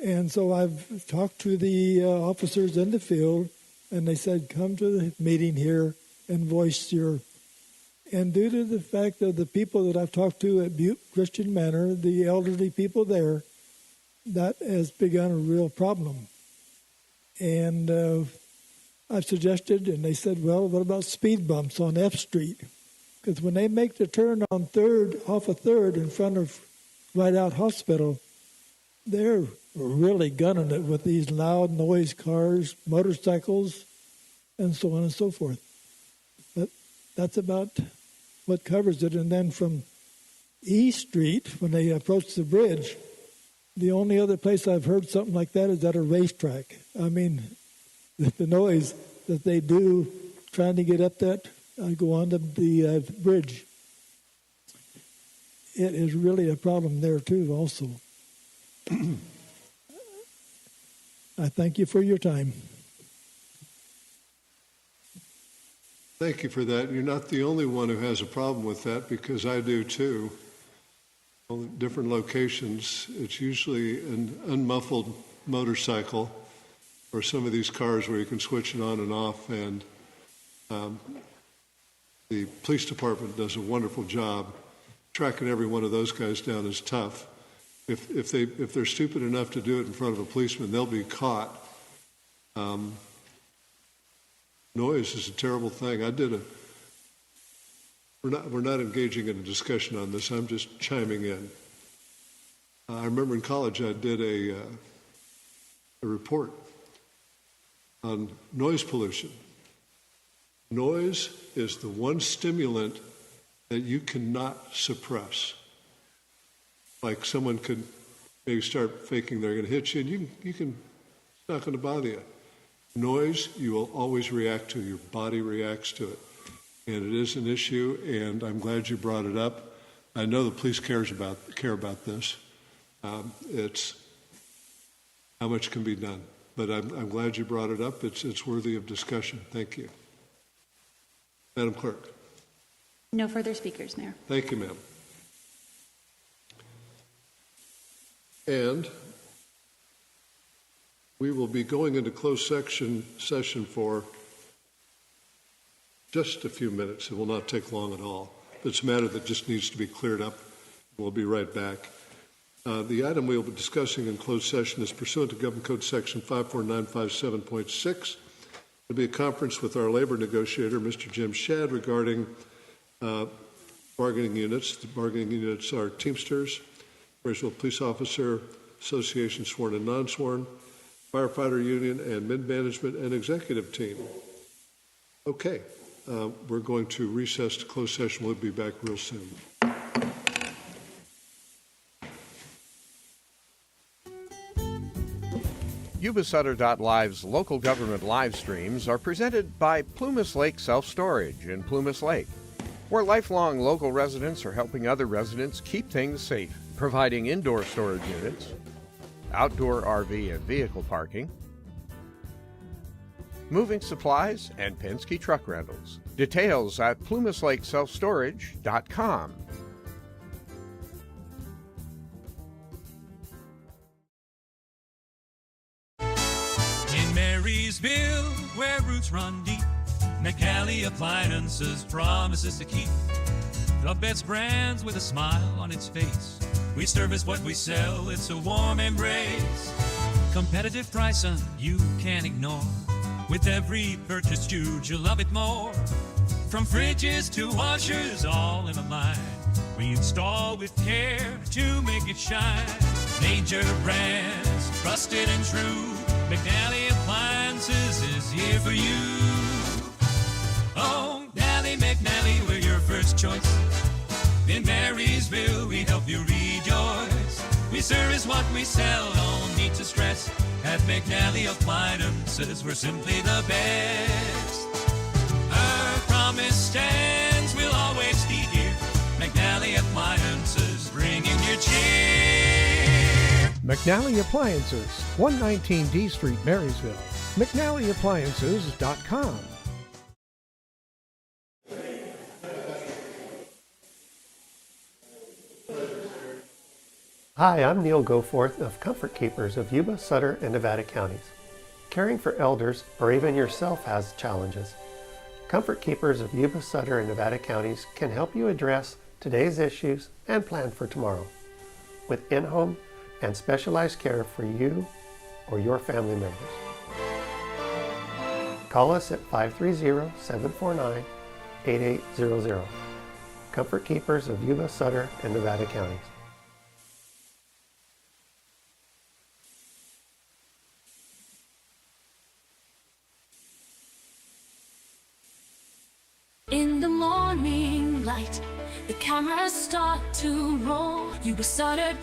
And so I've talked to the officers in the field, and they said, come to the meeting here and voice your... And due to the fact of the people that I've talked to at Butte Christian Manor, the elderly people there, that has begun a real problem. And I've suggested, and they said, well, what about speed bumps on F Street? Because when they make the turn on 3rd, off of 3rd in front of Rideout Hospital, they're really gunning it with these loud noise cars, motorcycles, and so on and so forth. But that's about what covers it. And then from E Street, when they approach the bridge, the only other place I've heard something like that is at a racetrack. I mean, the noise that they do trying to get up that, go on to the bridge. It is really a problem there too also. I thank you for your time. Thank you for that. You're not the only one who has a problem with that, because I do too. On different locations, it's usually an unmuffled motorcycle or some of these cars where you can switch it on and off, and the police department does a wonderful job. Tracking every one of those guys down is tough. If they're stupid enough to do it in front of a policeman, they'll be caught. Noise is a terrible thing. We're not engaging in a discussion on this. I'm just chiming in. I remember in college I did a report on noise pollution. Noise is the one stimulant that you cannot suppress. Like someone could maybe start faking they're going to hit you, and you can, it's not going to bother you. Noise, you will always react to. Your body reacts to it. And it is an issue, and I'm glad you brought it up. I know the police care about this. It's how much can be done. But I'm glad you brought it up. It's worthy of discussion. Thank you. Madam Clerk. No further speakers, Mayor. Thank you, ma'am. And we will be going into closed session for just a few minutes. It will not take long at all. It's a matter that just needs to be cleared up. We'll be right back. The item we will be discussing in closed session is pursuant to Government Code Section 54957.6. It'll be a conference with our labor negotiator, Mr. Jim Shad, regarding bargaining units. The bargaining units are Teamsters, Marysville Police Officer Association, sworn and non-sworn, firefighter union, and mid-management and executive team. Okay, we're going to recess to closed session. We'll be back real soon. YubaSutter.Live's local government live streams are presented by Plumas Lake Self-Storage in Plumas Lake, where lifelong local residents are helping other residents keep things safe, providing indoor storage units, outdoor RV and vehicle parking, moving supplies, and Penske truck rentals. Details at PlumusLakeSelfStorage.com. In Marysville, where roots run deep, McNally Appliances promises to keep the best brands with a smile on its face. We service what we sell, it's a warm embrace. Competitive pricing you can't ignore. With every purchase, you'll love it more. From fridges to washers, all in a line. We install with care to make it shine. Major brands, trusted and true. McNally Appliances is here for you. Oh, McNally, we're your first choice. In Marysville, we help you rejoice. We service what we sell, no need to stress. At McNally Appliances, we're simply the best. Our promise stands, we'll always be here. McNally Appliances, bringing you cheer. McNally Appliances, 119 D Street, Marysville. McNallyAppliances.com. Hi, I'm Neil Goforth of Comfort Keepers of Yuba, Sutter, and Nevada counties. Caring for elders or even yourself has challenges. Comfort Keepers of Yuba, Sutter, and Nevada counties can help you address today's issues and plan for tomorrow with in-home and specialized care for you or your family members. Call us at 530-749-8800. Comfort Keepers of Yuba, Sutter, and Nevada counties. In the morning light, the cameras start to roll. Yuba Sutter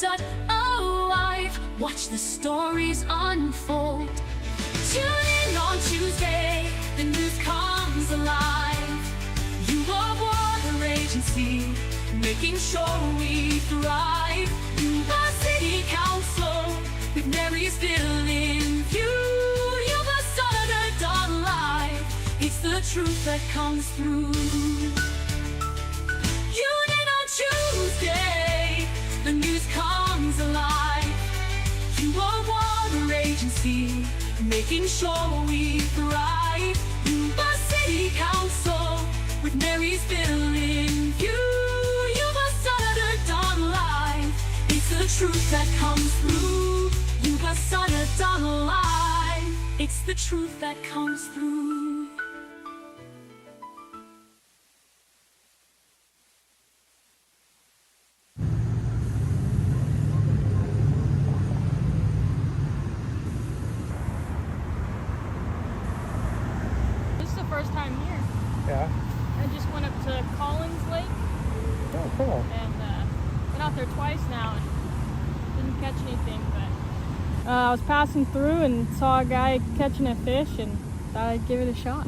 alive. Watch the stories unfold. Tune in on Tuesday, the news comes alive. Yuba Water Agency, making sure we thrive. Yuba City Council, with Marysville in view. Yuba Sutter alive. It's the truth that comes through. Union on Tuesday, the news comes alive. Yuba Water Agency, making sure we thrive. Yuba City Council, with Marysville in view. Yuba Sutter alive. It's the truth that comes through. Yuba Sutter alive. It's the truth that comes through. First time here. Yeah. I just went up to Collins Lake. Oh, cool. And been out there twice now and didn't catch anything, but I was passing through and saw a guy catching a fish and thought I'd give it a shot.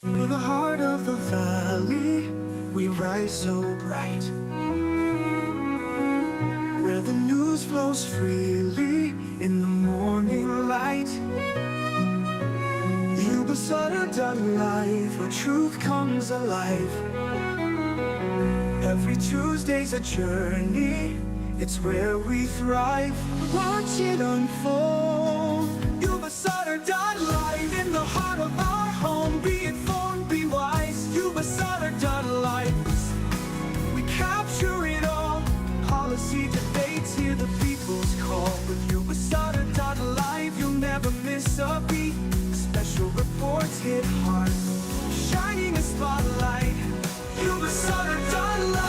In the heart of the valley, we rise so bright, where the news flows freely in the morning light. Yuba Sutter alive, where truth comes alive. Every Tuesday's a journey, it's where we thrive. Watch it unfold. Yubasutter.live in the heart of our home. Be informed, be wise. Yubasutter.live. We capture it all. Policy debates, hear the people's call. With Yubasutter.live, you'll never miss a beat. Special reports hit hard, shining a spotlight. Yubasutter.live.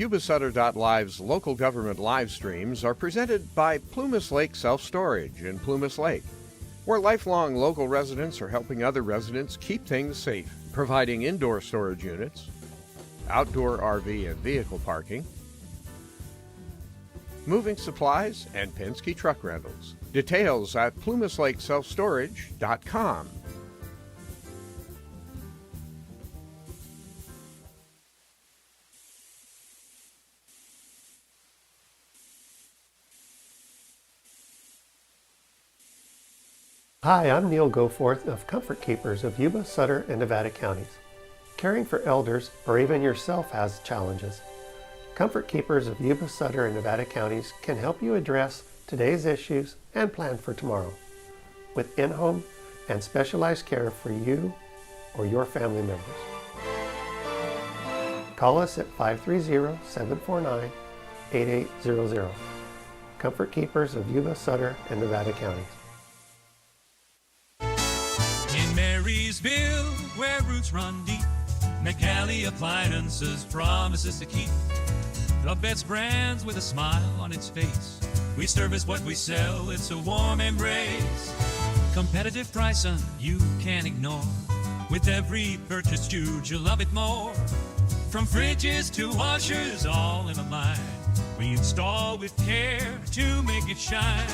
YubaSutter.Live's local government live streams are presented by Plumas Lake Self-Storage in Plumas Lake, where lifelong local residents are helping other residents keep things safe, providing indoor storage units, outdoor RV and vehicle parking, moving supplies, and Penske truck rentals. Details at PlumasLakeSelfStorage.com. Hi, I'm Neil Goforth of Comfort Keepers of Yuba, Sutter, and Nevada counties. Caring for elders or even yourself has challenges. Comfort Keepers of Yuba, Sutter, and Nevada counties can help you address today's issues and plan for tomorrow with in-home and specialized care for you or your family members. Call us at 530-749-8800. Comfort Keepers of Yuba, Sutter, and Nevada counties. In Marysville, where roots run deep, McNally Appliances promises to keep the best brands with a smile on its face. We service what we sell, it's a warm embrace. Competitive pricing you can't ignore. With every purchase, you'll love it more. From fridges to washers, all in a line. We install with care to make it shine.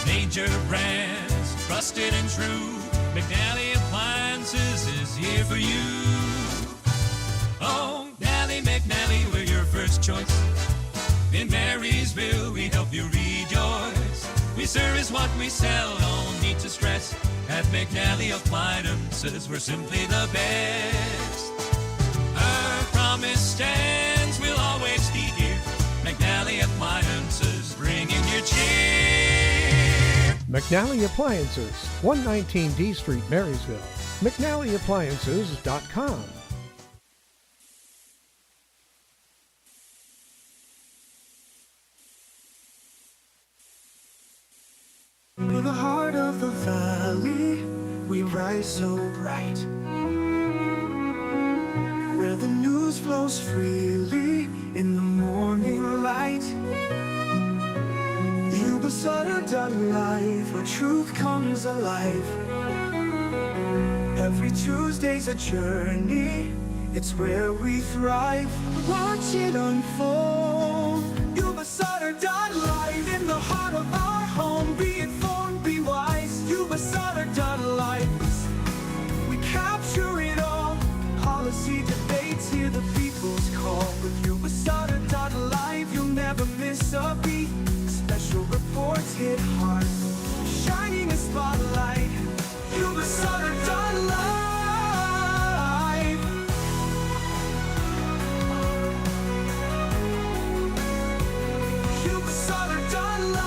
Major brands, trusted and true. McNally Appliances is here for you. Oh, McNally, we're your first choice. In Marysville, we help you rejoice. We service what we sell, no need to stress. At McNally Appliances, we're simply the best. Our promise stands, we'll always be here. McNally Appliances, bringing you cheer. McNally Appliances, 119 D Street, Marysville. McNallyAppliances.com. In the heart of the valley, we rise so bright, where the news flows freely in the morning light. YubaSutter.Live, where truth comes alive. Every Tuesday's a journey, it's where we thrive. Watch it unfold. YubaSutter.Live, in the heart of our home. Be informed, be wise. YubaSutter.Live, we capture it all. Policy debates, hear the people's call. With YubaSutter.Live, you'll never miss a beat. Special reports hit hard, shining a spotlight. YubaSutter.Live. YubaSutter.Live.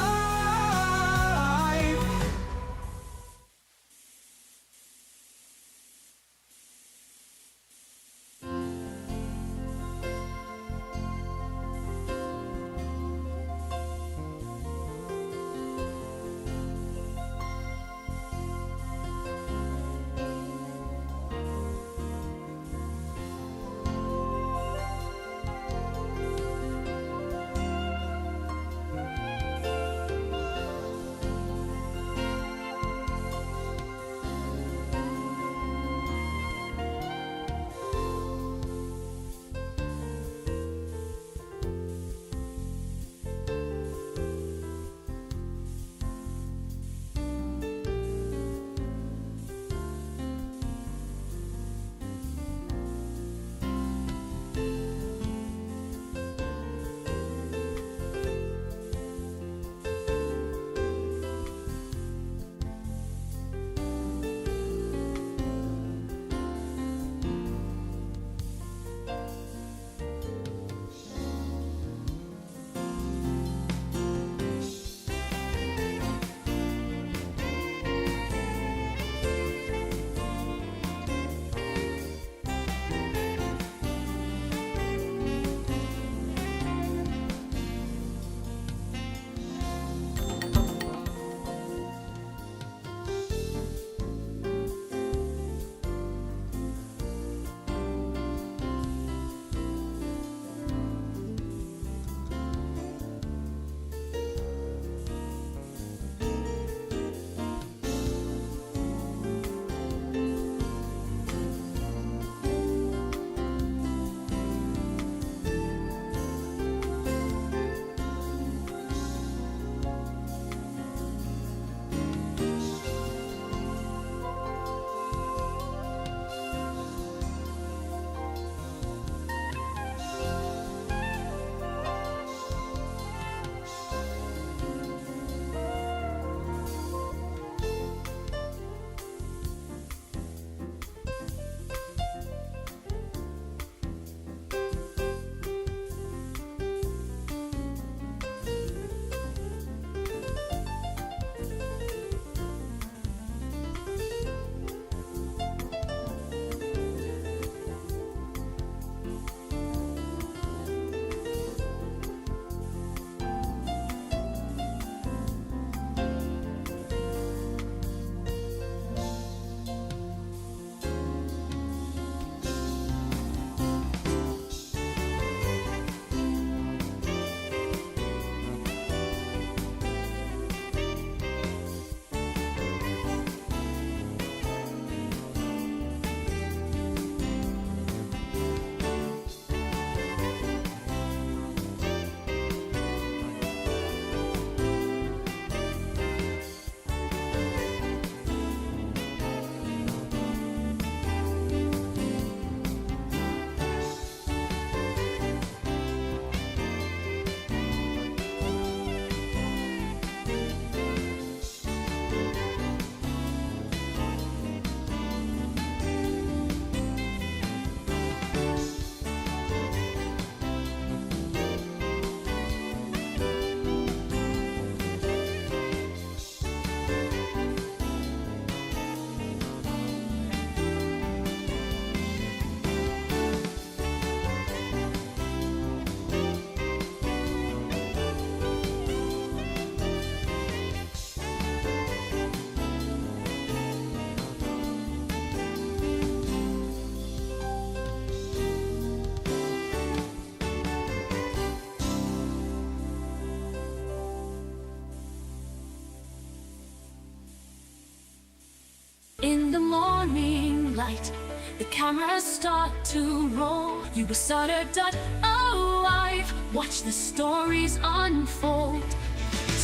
light. The cameras start to roll. UBASutter.live. Watch the stories unfold.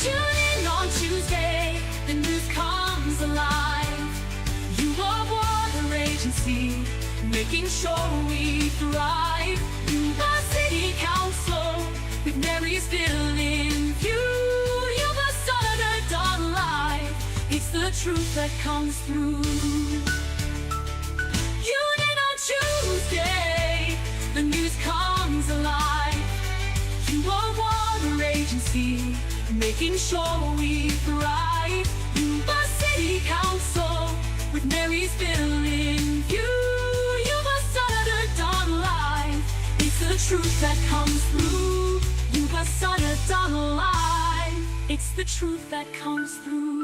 Tune in on Tuesday. The news comes alive. You are Water Agency, making sure we thrive. Yuba City Council, with Marysville in view. UBASutter.live. It's the truth that comes through. Tune in on Tuesday. The news comes alive. You are Water Agency, making sure we thrive. Yuba City Council, with Marysville in view. UBASutter.live. It's the truth that comes through. UBASutter.live. It's the truth that comes through.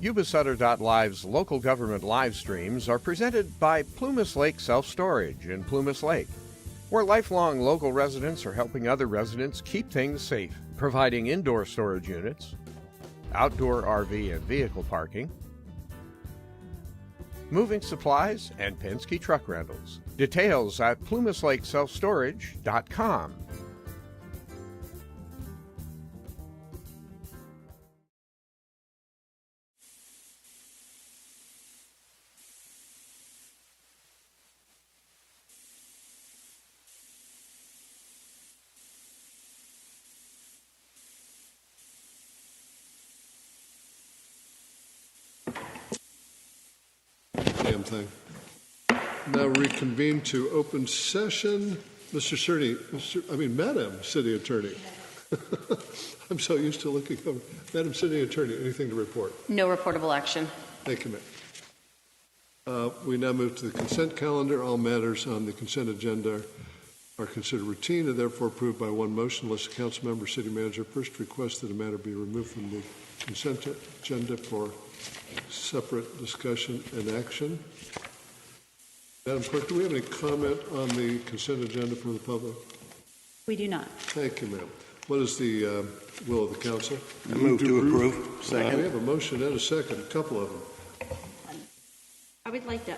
YubaSutter.Live's local government live streams are presented by Plumas Lake Self-Storage in Plumas Lake, where lifelong local residents are helping other residents keep things safe, providing indoor storage units, outdoor RV and vehicle parking, moving supplies, and Penske truck rentals. Details at PlumasLakeSelfStorage.com. Damn thing. Now reconvene to open session. Mr. Cerny, Madam City Attorney. I'm so used to looking over. Madam City Attorney, anything to report? No reportable action. Thank you, ma'am. We now move to the consent calendar. All matters on the consent agenda are considered routine and therefore approved by one motion unless the council member or city manager first requests that a matter be removed from the consent agenda for separate discussion and action. Madam Clerk, do we have any comment on the consent agenda from the public? We do not. Thank you, ma'am. What is the will of the council? I move to approve. Second. We have a motion and a second, a couple of them. I would like to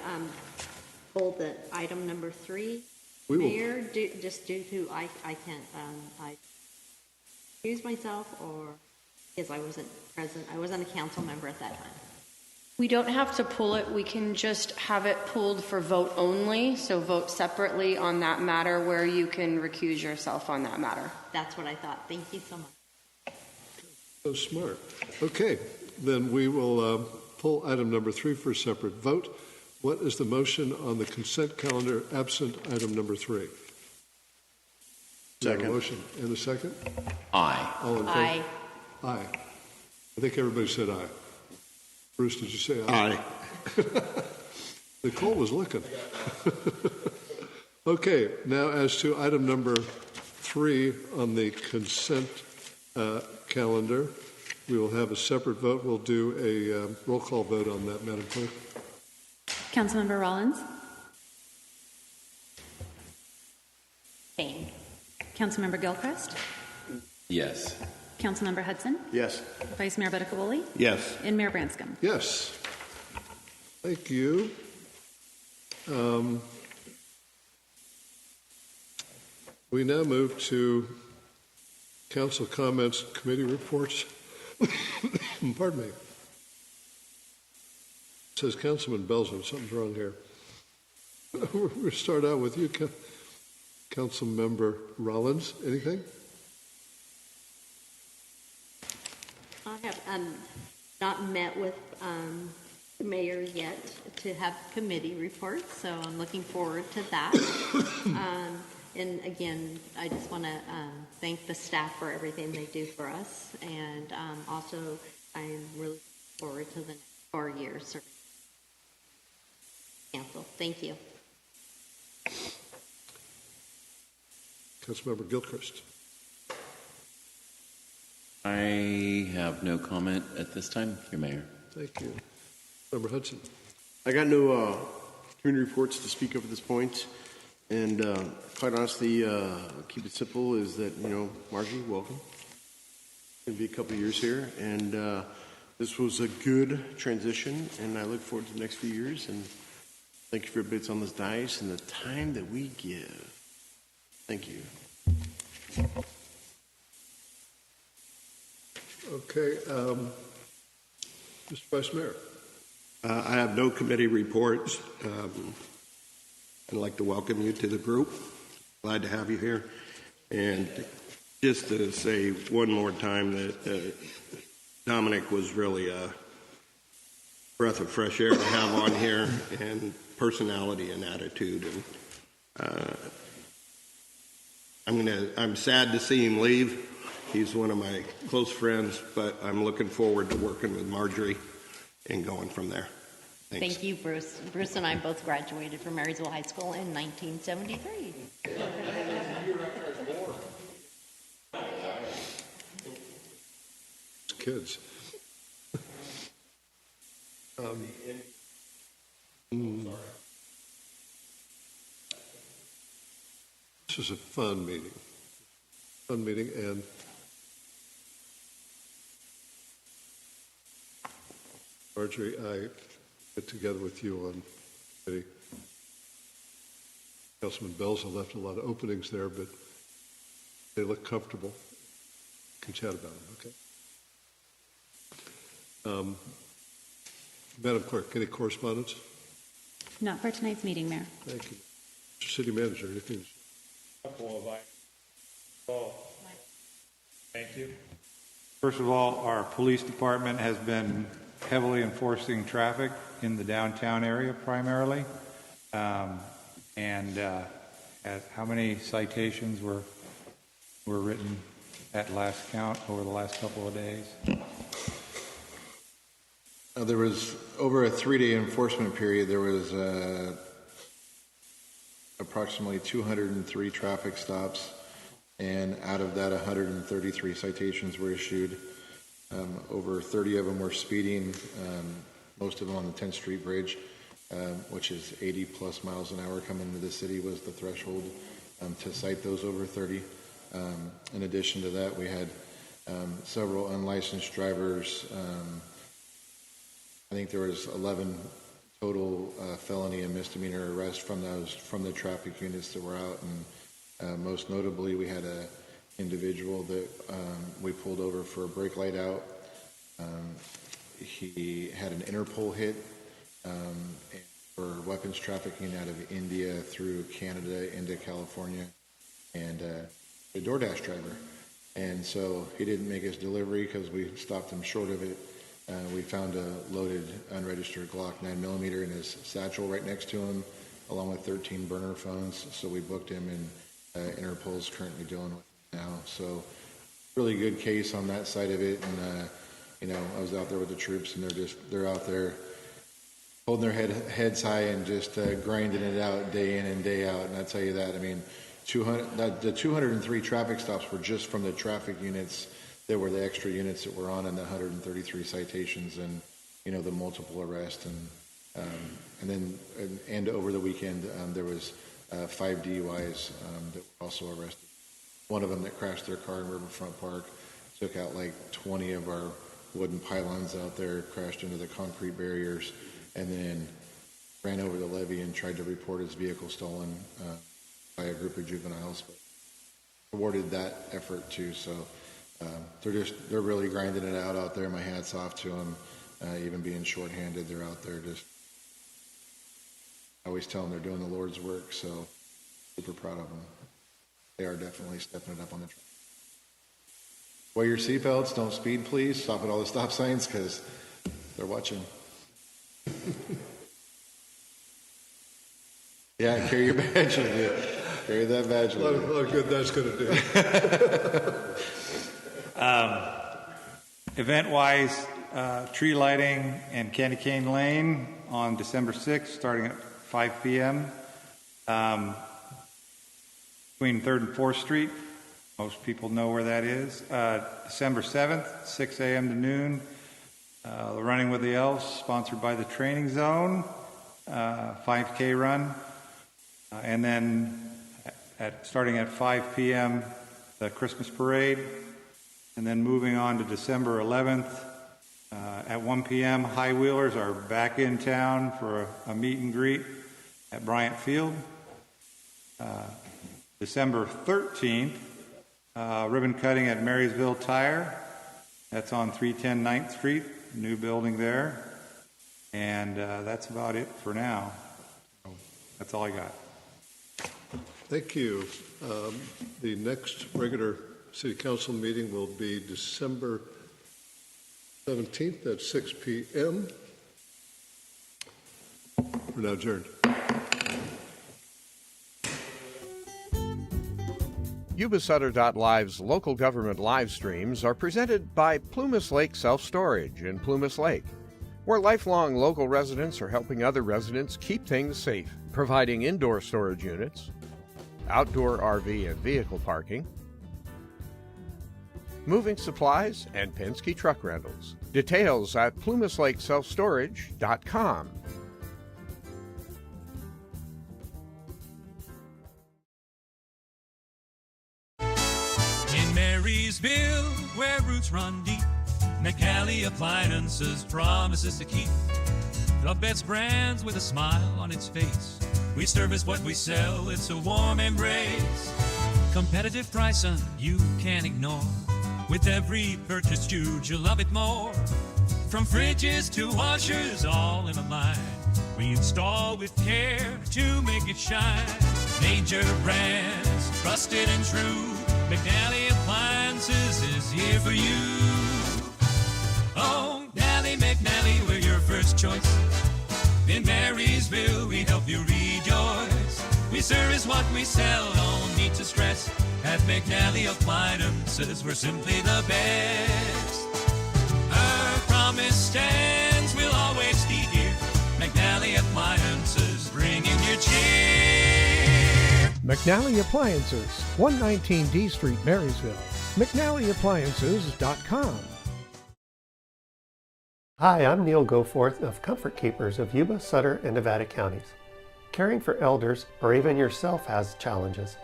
hold the item number 3. We will. Mayor, just due to I can't I excuse myself or because I wasn't present. I wasn't a council member at that time. We don't have to pull it. We can just have it pulled for vote only. So vote separately on that matter where you can recuse yourself on that matter. That's what I thought. Thank you so much. So smart. Okay, then we will pull item number 3 for a separate vote. What is the motion on the consent calendar absent item number 3? Second. Motion and a second? Aye. All in favor? Aye. Aye. I think everybody said aye. Bruce, did you say aye? Aye. Nicole was looking. Okay, now as to item number 3 on the consent calendar, we will have a separate vote. We'll do a roll call vote on that, Madam Clerk. Councilmember Rollins? Same. Councilmember Gilchrist? Yes. Councilmember Hudson? Yes. Vice Mayor Bedicavoli? Yes. And Mayor Branscombe? Yes. Thank you. We now move to council comments, committee reports. Pardon me. It says Councilman Belzer. Something's wrong here. We'll start out with you, Council Member Rollins. Anything? I have not met with the mayor yet to have committee reports, so I'm looking forward to that. And again, I just want to thank the staff for everything they do for us, and also I'm really looking forward to the next 4 years serving council. Thank you. Councilmember Gilchrist. I have no comment at this time, Your Mayor. Thank you. Member Hudson. I got no community reports to speak of at this point. And quite honestly, keep it simple is that, Margie, welcome. It's going to be a couple of years here. And this was a good transition, and I look forward to the next few years. And thank you for everybody that's on this dais and the time that we give. Thank you. Okay. Mr. Vice Mayor. I have no committee reports. I'd like to welcome you to the group. Glad to have you here. And just to say one more time that Dominic was really a breath of fresh air to have on here, and personality and attitude. And I'm sad to see him leave. He's one of my close friends, but I'm looking forward to working with Marjorie and going from there. Thanks. Thank you, Bruce. Bruce and I both graduated from Marysville High School in 1973. Kids. This is a fun meeting. And Marjorie, I get together with you on committee. Councilman Belza left a lot of openings there, but they look comfortable. We can chat about them, okay? Madam Clerk, any correspondence? Not for tonight's meeting, Mayor. Thank you. Mr. City Manager, anything? Thank you. First of all, our police department has been heavily enforcing traffic in the downtown area primarily. How many citations were written at last count over the last couple of days? There was, over a 3-day enforcement period, there was approximately 203 traffic stops, and out of that, 133 citations were issued. Over 30 of them were speeding, most of them on the 10th Street Bridge, which is 80 plus miles an hour coming into the city was the threshold to cite those over 30. In addition to that, we had several unlicensed drivers. I think there was 11 total felony and misdemeanor arrests from the traffic units that were out, and most notably, we had a individual that we pulled over for a brake light out. He had an Interpol hit for weapons trafficking out of India through Canada into California, and a DoorDash driver. And so he didn't make his delivery because we stopped him short of it. We found a loaded, unregistered Glock 9mm in his satchel right next to him, along with 13 burner phones. So we booked him, and Interpol's currently dealing with him now. So really good case on that side of it. And I was out there with the troops, and they're out there holding their heads high and just grinding it out day in and day out. And I tell you that, I mean, the 203 traffic stops were just from the traffic units. There were the extra units that were on, and the 133 citations, and the multiple arrests, and over the weekend there was 5 DUIs that were also arrested. One of them that crashed their car in Riverfront Park, took out like 20 of our wooden pylons out there, crashed into the concrete barriers, and then ran over the levee and tried to report his vehicle stolen by a group of juveniles, but awarded that effort too. So they're really grinding it out there. My hat's off to them. Even being shorthanded, they're out there just. I always tell them they're doing the Lord's work, so super proud of them. They are definitely stepping it up on the track. Wear your seatbelts. Don't speed, please. Stop at all the stop signs because they're watching. Yeah, carry your badge with you. Carry that badge with you. How good that's going to do. Event-wise, tree lighting in Candy Cane Lane on December 6th, starting at 5 p.m. Between 3rd and 4th Street. Most people know where that is. December 7th, 6 a.m. to noon. The Running with the Elves, sponsored by the Training Zone, 5K run. And then starting at 5 p.m., the Christmas parade. And then moving on to December 11th, at 1 p.m., High Wheelers are back in town for a meet and greet at Bryant Field. December 13th, ribbon cutting at Marysville Tire. That's on 310 9th Street, new building there. And that's about it for now. That's all I got. Thank you. The next regular City Council meeting will be December 17th at 6 p.m. We're now adjourned. YubaSutter.Live's local government live streams are presented by Plumas Lake Self-Storage in Plumas Lake, where lifelong local residents are helping other residents keep things safe, providing indoor storage units, outdoor RV and vehicle parking, moving supplies, and Penske truck rentals. Details at PlumusLakeSelfStorage.com. In Marysville, where roots run deep, McNally Appliances promises to keep the best brands with a smile on its face. We service what we sell, it's a warm embrace. Competitive pricing you can't ignore. With every purchase you'll love it more. From fridges to washers, all in a line. We install with care to make it shine. Major brands, trusted and true. McNally Appliances is here for you. Oh, McNally, we're your first choice. In Marysville, we help you rejoice. We service what we sell, no need to stress. At McNally Appliances, we're simply the best. Our promise stands, we'll always be here. McNally Appliances, bringing you cheer. McNally Appliances, 119 D Street, Marysville. McNallyAppliances.com. Hi, I'm Neil Goforth of Comfort Keepers of Yuba, Sutter, and Nevada counties. Caring for elders or even yourself has challenges.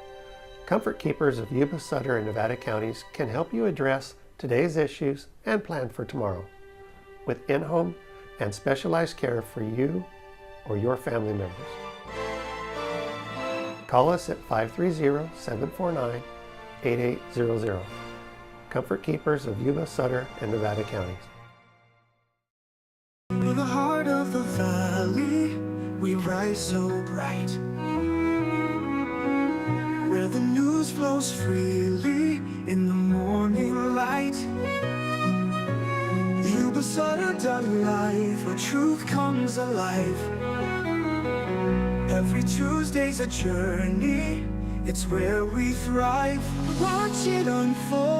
Comfort Keepers of Yuba, Sutter, and Nevada counties can help you address today's issues and plan for tomorrow with in-home and specialized care for you or your family members. Call us at 530-749-8800. Comfort Keepers of Yuba, Sutter, and Nevada counties. In the heart of the valley, we rise so bright, where the news flows freely in the morning light. Yuba Sutter done life, where truth comes alive. Every Tuesday's a journey, it's where we thrive. Watch it unfold.